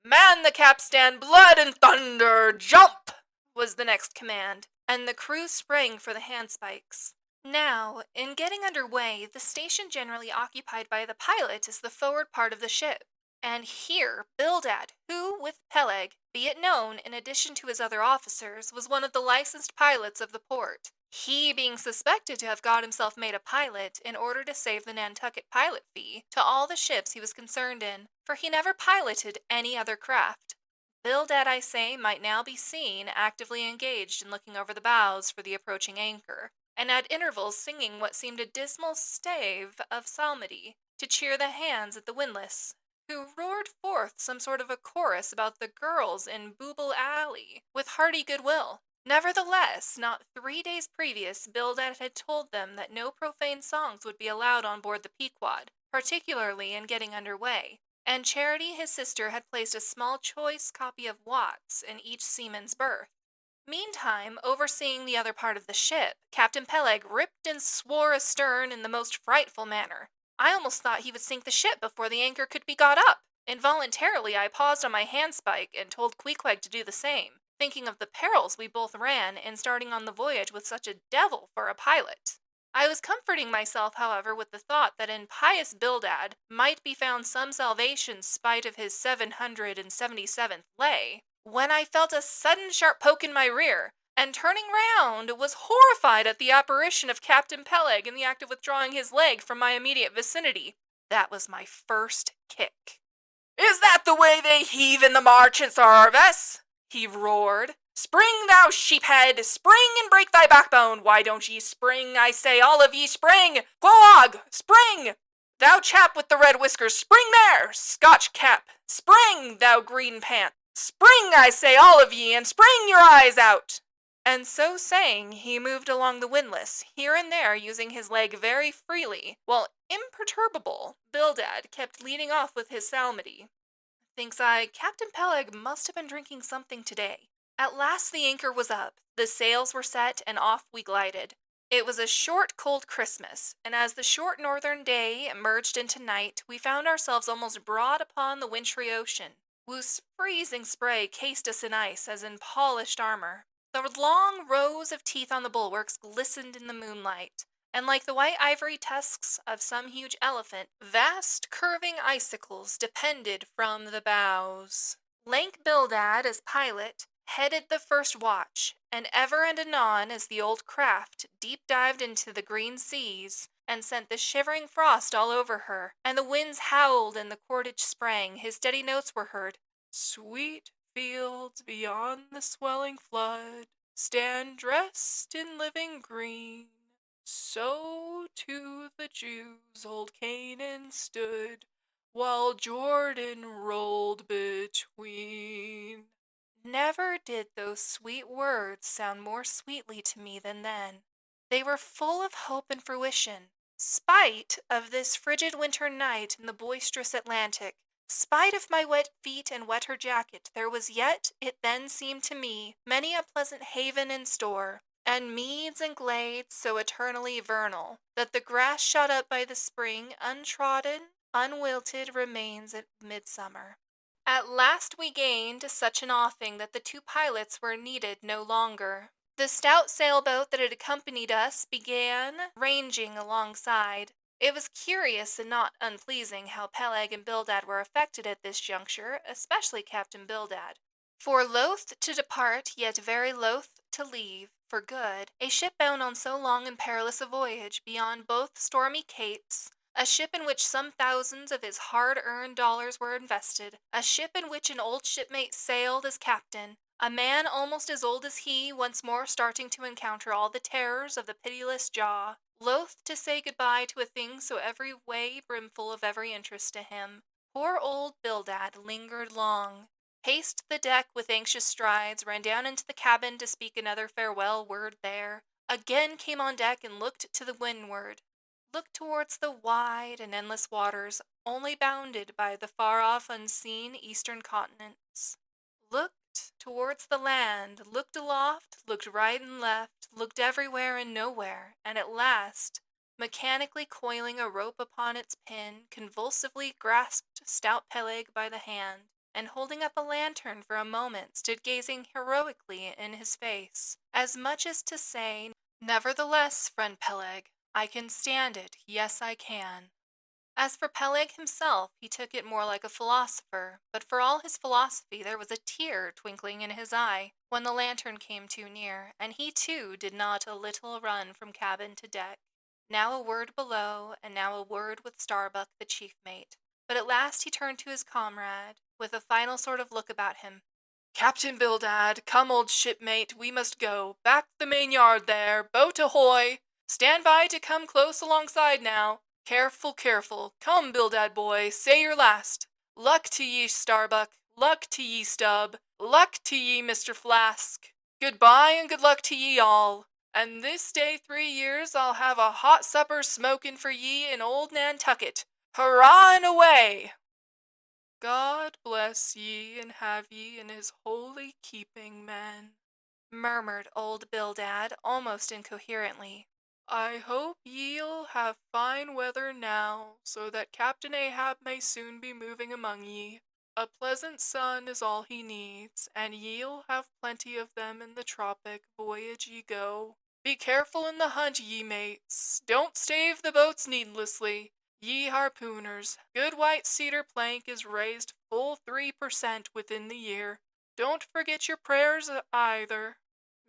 "Man the capstan, blood and thunder, jump!" was the next command, and the crew sprang for the handspikes. Now, in getting under way, the station generally occupied by the pilot is the forward part of the ship, and here Bildad, who, with Peleg, be it known, in addition to his other officers, was one of the licensed pilots of the port, he being suspected to have got himself made a pilot in order to save the Nantucket pilot fee to all the ships he was concerned in, for he never piloted any other craft. Bildad, I say, might now be seen actively engaged in looking over the bows for the approaching anchor, and at intervals singing what seemed a dismal stave of psalmody to cheer the hands at the windlass, who roared forth some sort of a chorus about the girls in Booble Alley with hearty goodwill. Nevertheless, not 3 days previous, Bildad had told them that no profane songs would be allowed on board the Pequod, particularly in getting under way, and Charity, his sister, had placed a small choice copy of Watts in each seaman's berth. Meantime, overseeing the other part of the ship, Captain Peleg ripped and swore astern in the most frightful manner. I almost thought he would sink the ship before the anchor could be got up. Involuntarily I paused on my handspike and told Queequeg to do the same, thinking of the perils we both ran in starting on the voyage with such a devil for a pilot. I was comforting myself, however, with the thought that in pious Bildad might be found some salvation spite of his 777th lay, when I felt a sudden sharp poke in my rear, and turning round, was horrified at the apparition of Captain Peleg in the act of withdrawing his leg from my immediate vicinity. That was my first kick. "Is that the way they heave in the marchant sarvice?" he roared. "Spring, thou sheephead! Spring and break thy backbone! Why don't ye spring, I say, all of ye, spring! Quoag, spring! Thou chap with the red whiskers, spring there! Scotch cap, spring, thou green pant! Spring, I say, all of ye, and spring your eyes out!" And so saying, he moved along the windlass, here and there using his leg very freely, while imperturbable Bildad kept leading off with his psalmody. Thinks I, Captain Peleg must have been drinking something today. At last the anchor was up, the sails were set, and off we glided. It was a short, cold Christmas, and as the short northern day merged into night, we found ourselves almost broad upon the wintry ocean, whose freezing spray cased us in ice as in polished armor. The long rows of teeth on the bulwarks glistened in the moonlight, and like the white ivory tusks of some huge elephant, vast curving icicles depended from the bows. Lank Bildad, as pilot, headed the first watch, and ever and anon as the old craft deep dived into the green seas and sent the shivering frost all over her, and the winds howled and the cordage sprang, his steady notes were heard. Sweet fields beyond the swelling flood stand dressed in living green. So to the Jews old Canaan stood, while Jordan rolled between. Never did those sweet words sound more sweetly to me than then. They were full of hope and fruition. Spite of this frigid winter night in the boisterous Atlantic, spite of my wet feet and wetter jacket, there was yet, it then seemed to me, many a pleasant haven in store, and meads and glades so eternally vernal, that the grass shot up by the spring, untrodden, unwilted, remains at midsummer. At last we gained such an offing that the two pilots were needed no longer. The stout sailboat that had accompanied us began ranging alongside. It was curious and not unpleasing how Peleg and Bildad were affected at this juncture, especially Captain Bildad. For loath to depart, yet very loath to leave, for good, a ship bound on so long and perilous a voyage, beyond both stormy capes, a ship in which some thousands of his hard-earned dollars were invested, a ship in which an old shipmate sailed as captain, a man almost as old as he, once more starting to encounter all the terrors of the pitiless jaw, loath to say goodbye to a thing so every way brimful of every interest to him. Poor old Bildad lingered long, paced the deck with anxious strides, ran down into the cabin to speak another farewell word there, again came on deck and looked to the windward, looked towards the wide and endless waters only bounded by the far-off unseen eastern continents, looked towards the land, looked aloft, looked right and left, looked everywhere and nowhere, and at last, mechanically coiling a rope upon its pin, convulsively grasped stout Peleg by the hand, and holding up a lantern for a moment, stood gazing heroically in his face, as much as to say, "Nevertheless, friend Peleg, I can stand it, yes I can." As for Peleg himself, he took it more like a philosopher, but for all his philosophy there was a tear twinkling in his eye when the lantern came too near, and he too did not a little run from cabin to deck. Now a word below, and now a word with Starbuck, the chief mate. But at last he turned to his comrade, with a final sort of look about him. "Captain Bildad, come, old shipmate, we must go. Back the main yard there, boat ahoy! Stand by to come close alongside now. Careful, careful. Come, Bildad boy, say your last. Luck to ye, Starbuck. Luck to ye, Stubb. Luck to ye, Mr. Flask. Goodbye and good luck to ye all. And this day 3 years I'll have a hot supper smokin' for ye in old Nantucket. Hurrah and away!" "God bless ye and have ye in his holy keeping, men," murmured old Bildad almost incoherently. "I hope ye'll have fine weather now, so that Captain Ahab may soon be moving among ye. A pleasant sun is all he needs, and ye'll have plenty of them in the tropic voyage ye go. Be careful in the hunt, ye mates. Don't stave the boats needlessly. Ye harpooners, good white cedar plank is raised full 3% within the year. Don't forget your prayers either.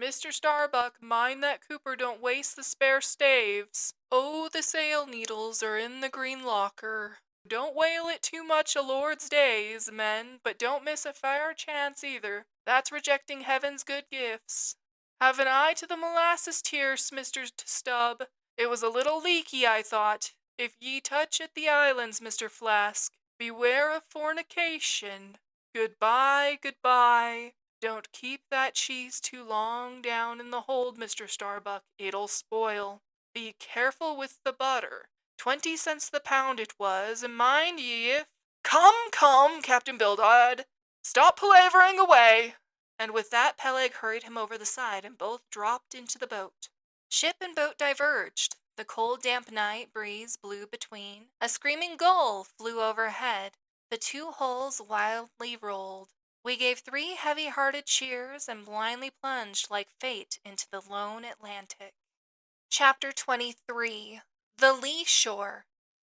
Mr. Starbuck, mind that Cooper don't waste the spare staves. Oh, the sail needles are in the green locker. Don't whale it too much a Lord's days, men, but don't miss a fair chance either. That's rejecting heaven's good gifts. Have an eye to the molasses tierce, Mr. Stubb. It was a little leaky, I thought. If ye touch at the islands, Mr. Flask, beware of fornication. Goodbye, goodbye. Don't keep that cheese too long down in the hold, Mr. Starbuck. It'll spoil. Be careful with the butter. 20 cents the pound it was, and mind ye if— Come, come, Captain Bildad. Stop palavering away. And with that Peleg hurried him over the side, and both dropped into the boat. Ship and boat diverged. The cold, damp night breeze blew between. A screaming gull flew overhead. The two hulls wildly rolled. We gave three heavy-hearted cheers and blindly plunged like fate into the lone Atlantic. Chapter 23. The Lee Shore.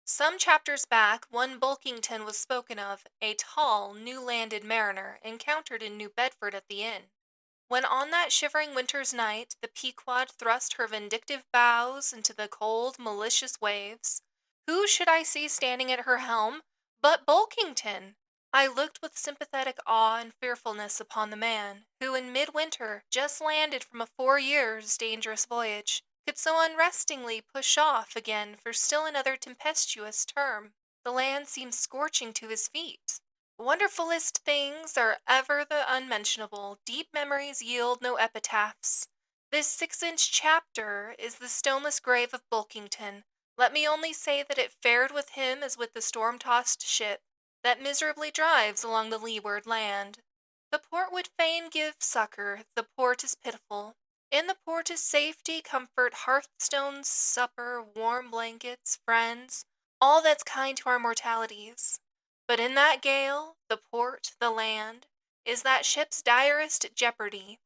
Some chapters back, one Bulkington was spoken of, a tall, new-landed mariner, encountered in New Bedford at the inn. When on that shivering winter's night the Pequod thrust her vindictive bows into the cold, malicious waves, who should I see standing at her helm but Bulkington? I looked with sympathetic awe and fearfulness upon the man, who in midwinter, just landed from a 4 years' dangerous voyage, could so unrestingly push off again for still another tempestuous term. The land seemed scorching to his feet. Wonderfulest things are ever the unmentionable. Deep memories yield no epitaphs. This 6-inch chapter is the stoneless grave of Bulkington. Let me only say that it fared with him as with the storm-tossed ship that miserably drives along the leeward land. The port would fain give succor, the port is pitiful. In the port is safety, comfort, hearthstones, supper, warm blankets, friends, all that's kind to our mortalities. But in that gale, the port, the land, is that ship's direst jeopardy.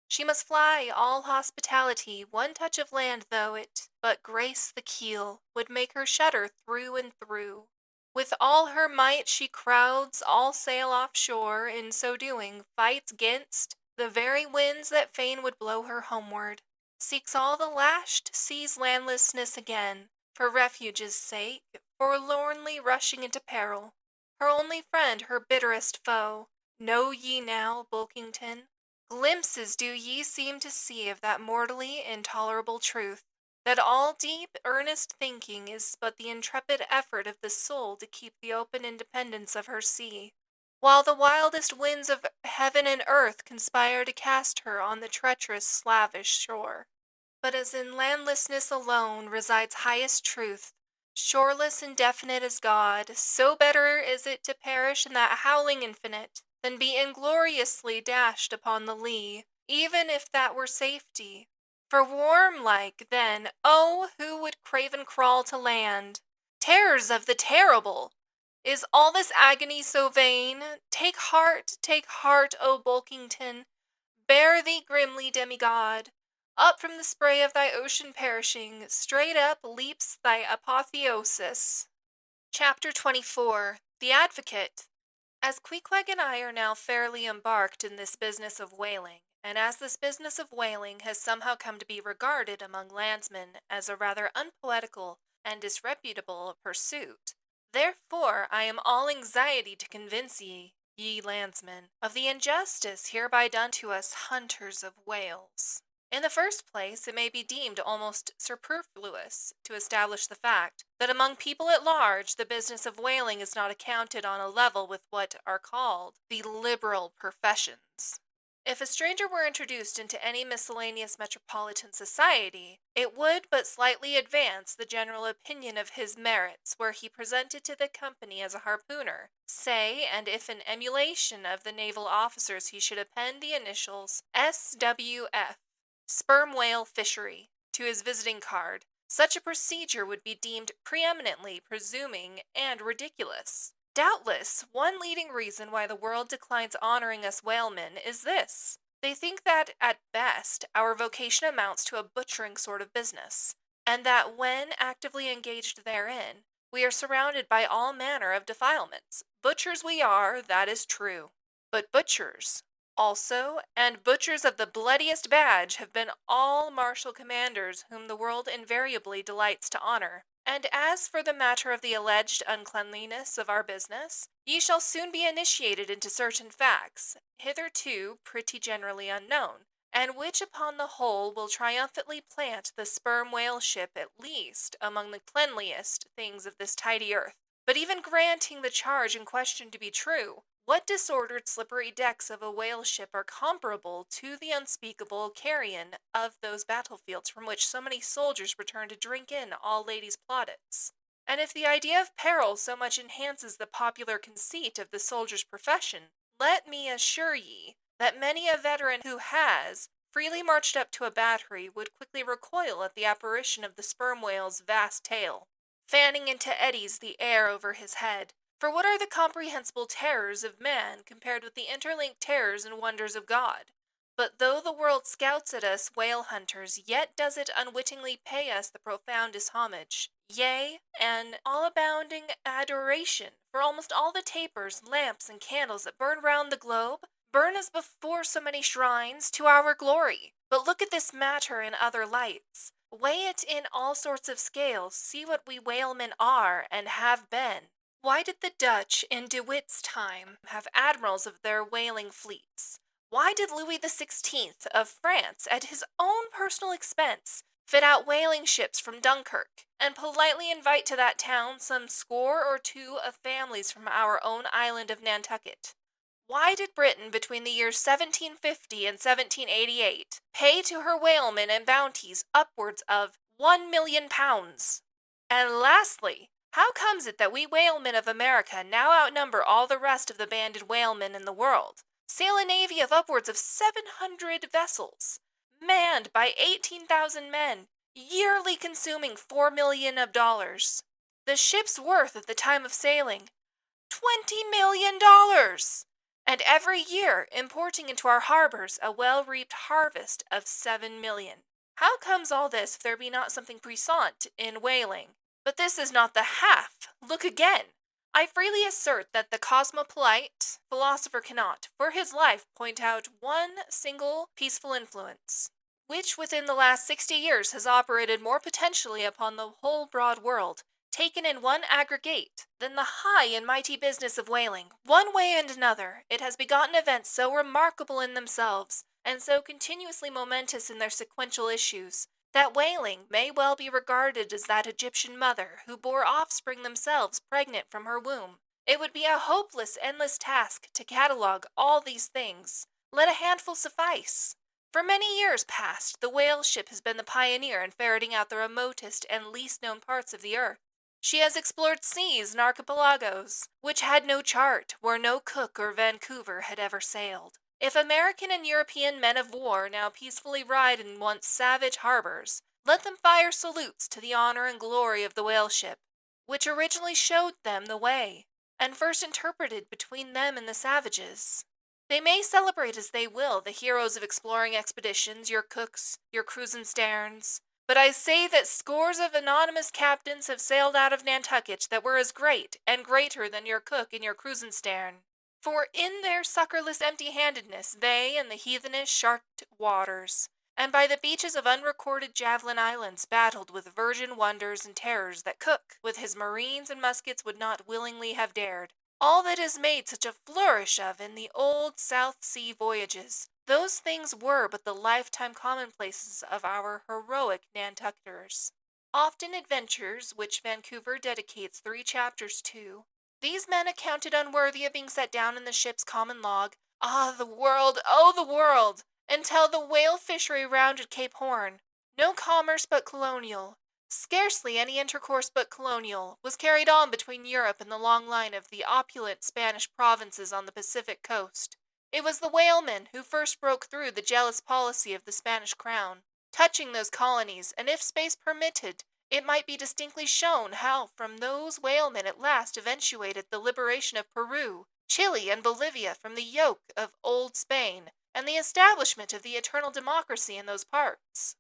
She must fly all hospitality, one touch of land though it but grace the keel, would make her shudder through and through. With all her might she crowds all sail offshore, in so doing fights 'gainst the very winds that fain would blow her homeward, seeks all the lashed sea's landlessness again, for refuge's sake, forlornly rushing into peril. Her only friend, her bitterest foe. Know ye now, Bulkington? Glimpses do ye seem to see of that mortally intolerable truth, that all deep, earnest thinking is but the intrepid effort of the soul to keep the open independence of her sea, while the wildest winds of heaven and earth conspire to cast her on the treacherous slavish shore. But as in landlessness alone resides highest truth, shoreless and definite as God, so better is it to perish in that howling infinite, than be ingloriously dashed upon the lee, even if that were safety. For worm-like, then, oh, who would craven crawl to land? Terrors of the terrible! Is all this agony so vain? Take heart, O Bulkington! Bear thee grimly, demigod! Up from the spray of thy ocean perishing, straight up leaps thy apotheosis. Chapter 24. The Advocate. As Queequeg and I are now fairly embarked in this business of whaling, and as this business of whaling has somehow come to be regarded among landsmen as a rather unpoetical and disreputable pursuit, therefore I am all anxiety to convince ye landsmen, of the injustice hereby done to us hunters of whales. In the first place, it may be deemed almost superfluous to establish the fact that among people at large the business of whaling is not accounted on a level with what are called the liberal professions. If a stranger were introduced into any miscellaneous metropolitan society, it would but slightly advance the general opinion of his merits were he presented to the company as a harpooner, say, and if in emulation of the naval officers he should append the initials SWF, sperm whale fishery, to his visiting card, such a procedure would be deemed preeminently presuming and ridiculous. Doubtless, one leading reason why the world declines honoring us whalemen is this. They think that, at best, our vocation amounts to a butchering sort of business, and that when actively engaged therein, we are surrounded by all manner of defilements. Butchers we are, that is true. But butchers also, and butchers of the bloodiest badge, have been all martial commanders whom the world invariably delights to honor. And as for the matter of the alleged uncleanliness of our business, ye shall soon be initiated into certain facts, hitherto pretty generally unknown, and which upon the whole will triumphantly plant the sperm whale ship at least among the cleanliest things of this tidy earth. But even granting the charge in question to be true, what disordered slippery decks of a whale ship are comparable to the unspeakable carrion of those battlefields from which so many soldiers return to drink in all ladies' plaudits? And if the idea of peril so much enhances the popular conceit of the soldier's profession, let me assure ye that many a veteran who has, freely marched up to a battery would quickly recoil at the apparition of the sperm whale's vast tail, fanning into eddies the air over his head. For what are the comprehensible terrors of man compared with the interlinked terrors and wonders of God? But though the world scouts at us whale hunters, yet does it unwittingly pay us the profoundest homage, yea, an all-abounding adoration, for almost all the tapers, lamps, and candles that burn round the globe burn as before so many shrines to our glory. But look at this matter in other lights. Weigh it in all sorts of scales, see what we whalemen are and have been. Why did the Dutch in De Witt's time have admirals of their whaling fleets? Why did Louis XVI of France, at his own personal expense, fit out whaling ships from Dunkirk, and politely invite to that town some score or two of families from our own island of Nantucket? Why did Britain between the years 1750 and 1788 pay to her whalemen and bounties upwards of £1,000,000? And lastly, how comes it that we whalemen of America now outnumber all the rest of the banded whalemen in the world, sail a navy of upwards of 700 vessels, manned by 18,000 men, yearly consuming $4,000,000? The ship's worth at the time of sailing, $20,000,000! And every year importing into our harbors a well-reaped harvest of 7,000,000. How comes all this if there be not something puissant in whaling? But this is not the half. Look again. I freely assert that the cosmopolite philosopher cannot, for his life, point out one single peaceful influence, which within the last 60 years has operated more potentially upon the whole broad world, taken in one aggregate, than the high and mighty business of whaling. One way and another, it has begotten events so remarkable in themselves, and so continuously momentous in their sequential issues, that whaling may well be regarded as that Egyptian mother who bore offspring themselves pregnant from her womb. It would be a hopeless, endless task to catalogue all these things. Let a handful suffice. For many years past, the whale ship has been the pioneer in ferreting out the remotest and least known parts of the earth. She has explored seas and archipelagos, which had no chart, where no Cook or Vancouver had ever sailed. If American and European men of war now peacefully ride in once savage harbors, let them fire salutes to the honor and glory of the whale ship, which originally showed them the way, and first interpreted between them and the savages. They may celebrate as they will the heroes of exploring expeditions, your Cooks, your Krusensterns, but I say that scores of anonymous captains have sailed out of Nantucket that were as great and greater than your Cook and your Krusenstern. For in their succorless empty-handedness they and the heathenish sharked waters, and by the beaches of unrecorded javelin islands battled with virgin wonders and terrors that Cook, with his marines and muskets, would not willingly have dared. All that is made such a flourish of in the old South Sea voyages, those things were but the lifetime commonplaces of our heroic Nantucketers. Often adventures which Vancouver dedicates 3 chapters to, these men accounted unworthy of being set down in the ship's common log. Ah, the world, oh the world! Until the whale fishery rounded Cape Horn, no commerce but colonial, scarcely any intercourse but colonial, was carried on between Europe and the long line of the opulent Spanish provinces on the Pacific coast. It was the whalemen who first broke through the jealous policy of the Spanish crown, touching those colonies, and if space permitted, it might be distinctly shown how from those whalemen at last eventuated the liberation of Peru, Chile, and Bolivia from the yoke of old Spain, and the establishment of the eternal democracy in those parts.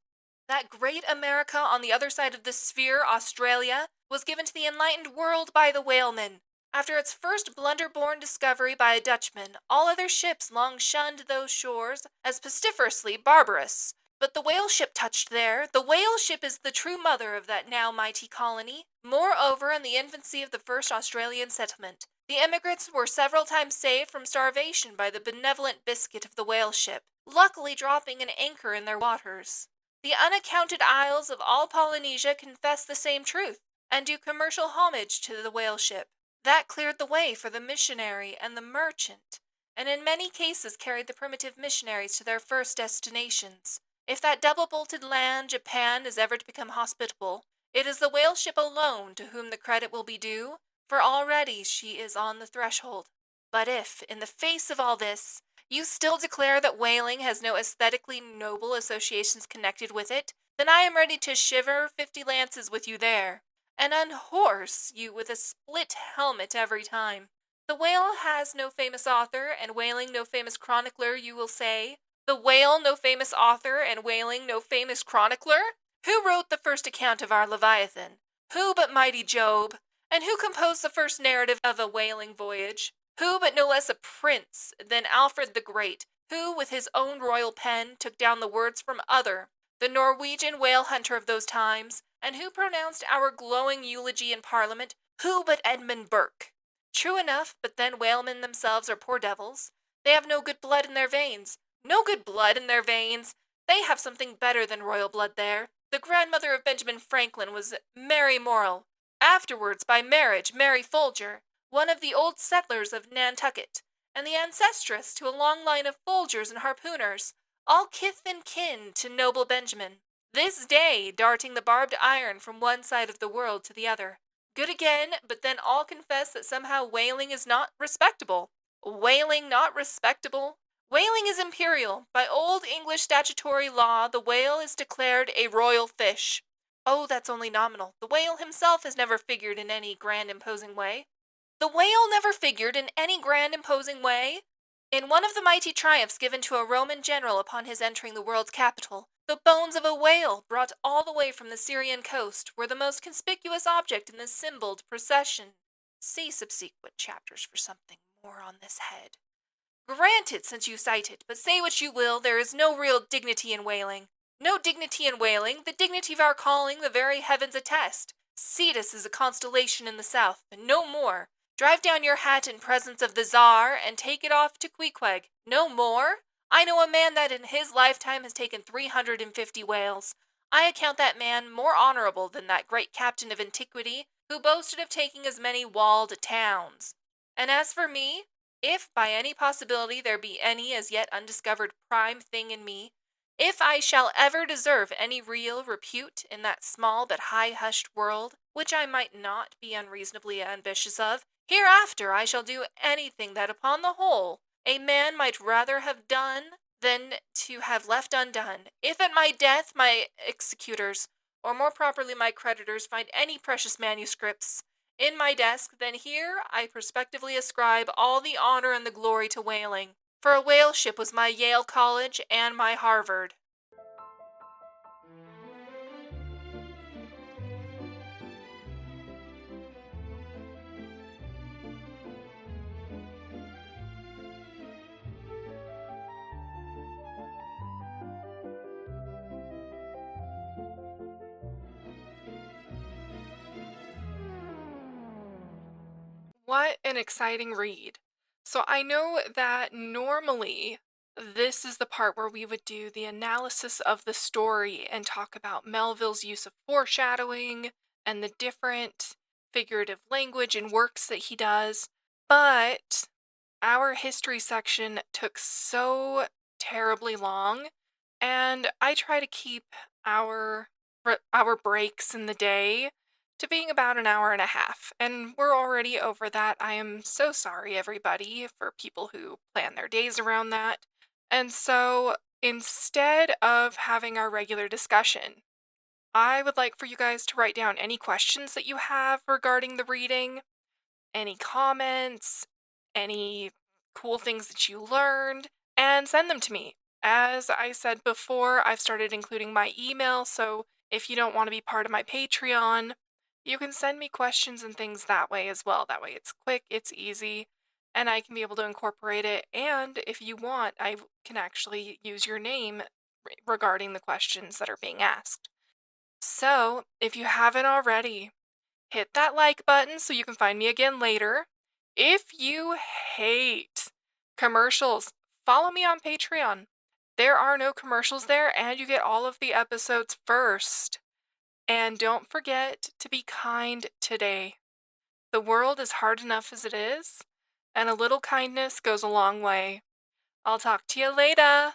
That great America on the other side of the sphere, Australia, was given to the enlightened world by the whalemen. After its first blunder-born discovery by a Dutchman, all other ships long shunned those shores as pestiferously barbarous. But the whale ship touched there. The whale ship is the true mother of that now mighty colony. Moreover, in the infancy of the first Australian settlement, the emigrants were several times saved from starvation by the benevolent biscuit of the whale ship, luckily dropping an anchor in their waters. The unaccounted isles of all Polynesia confess the same truth, and do commercial homage to the whale ship. That cleared the way for the missionary and the merchant, and in many cases carried the primitive missionaries to their first destinations. If that double-bolted land, Japan, is ever to become hospitable, it is the whale ship alone to whom the credit will be due, for already she is on the threshold. But if, in the face of all this, You still declare that whaling has no aesthetically noble associations connected with it? Then I am ready to shiver 50 lances with you there, and unhorse you with a split helmet every time. The whale has no famous author, and whaling no famous chronicler, you will say? The whale no famous author, and whaling no famous chronicler? Who wrote the first account of our Leviathan? Who but mighty Job? And who composed the first narrative of a whaling voyage? Who but no less a prince than Alfred the Great, who with his own royal pen took down the words from other, the Norwegian whale hunter of those times, and who pronounced our glowing eulogy in Parliament? Who but Edmund Burke? True enough, but then whalemen themselves are poor devils. They have no good blood in their veins. No good blood in their veins! They have something better than royal blood there. The grandmother of Benjamin Franklin was Mary Morrel, afterwards by marriage Mary Folger, one of the old settlers of Nantucket, and the ancestress to a long line of Folgers and harpooners, all kith and kin to noble Benjamin, this day darting the barbed iron from one side of the world to the other. Good again, but then all confess that somehow whaling is not respectable. Whaling not respectable? Whaling is imperial. By old English statutory law, the whale is declared a royal fish. Oh, that's only nominal. The whale himself has never figured in any grand imposing way. The whale never figured in any grand imposing way? In one of the mighty triumphs given to a Roman general upon his entering the world's capital, the bones of a whale, brought all the way from the Syrian coast, were the most conspicuous object in the symboled procession. See subsequent chapters for something more on this head. Granted, since you cite it, but say what you will, there is no real dignity in whaling. No dignity in whaling. The dignity of our calling the very heavens attest. Cetus is a constellation in the south, and no more. Drive down your hat in presence of the Tsar, and take it off to Queequeg. No more? I know a man that in his lifetime has taken 350 whales. I account that man more honorable than that great captain of antiquity, who boasted of taking as many walled towns. And as for me, if by any possibility there be any as yet undiscovered prime thing in me, if I shall ever deserve any real repute in that small but high-hushed world, which I might not be unreasonably ambitious of, hereafter I shall do anything that upon the whole a man might rather have done than to have left undone. If at my death my executors, or more properly my creditors, find any precious manuscripts in my desk, then here I prospectively ascribe all the honor and the glory to whaling, for a whale ship was my Yale College and my Harvard. What an exciting read. So I know that normally this is the part where we would do the analysis of the story and talk about Melville's use of foreshadowing and the different figurative language and works that he does. But our history section took so terribly long, and I try to keep our our breaks in the day to being about an hour and a half, and we're already over that. I am so sorry, everybody, for people who plan their days around that. And so instead of having our regular discussion, I would like for you guys to write down any questions that you have regarding the reading, any comments, any cool things that you learned, and send them to me. As I said before, I've started including my email, so if you don't want to be part of my Patreon, you can send me questions and things that way as well. That way it's quick, it's easy, and I can be able to incorporate it. And if you want, I can actually use your name regarding the questions that are being asked. So, if you haven't already, hit that like button so you can find me again later. If you hate commercials, follow me on Patreon. There are no commercials there, and you get all of the episodes first. And don't forget to be kind today. The world is hard enough as it is, and a little kindness goes a long way. I'll talk to you later.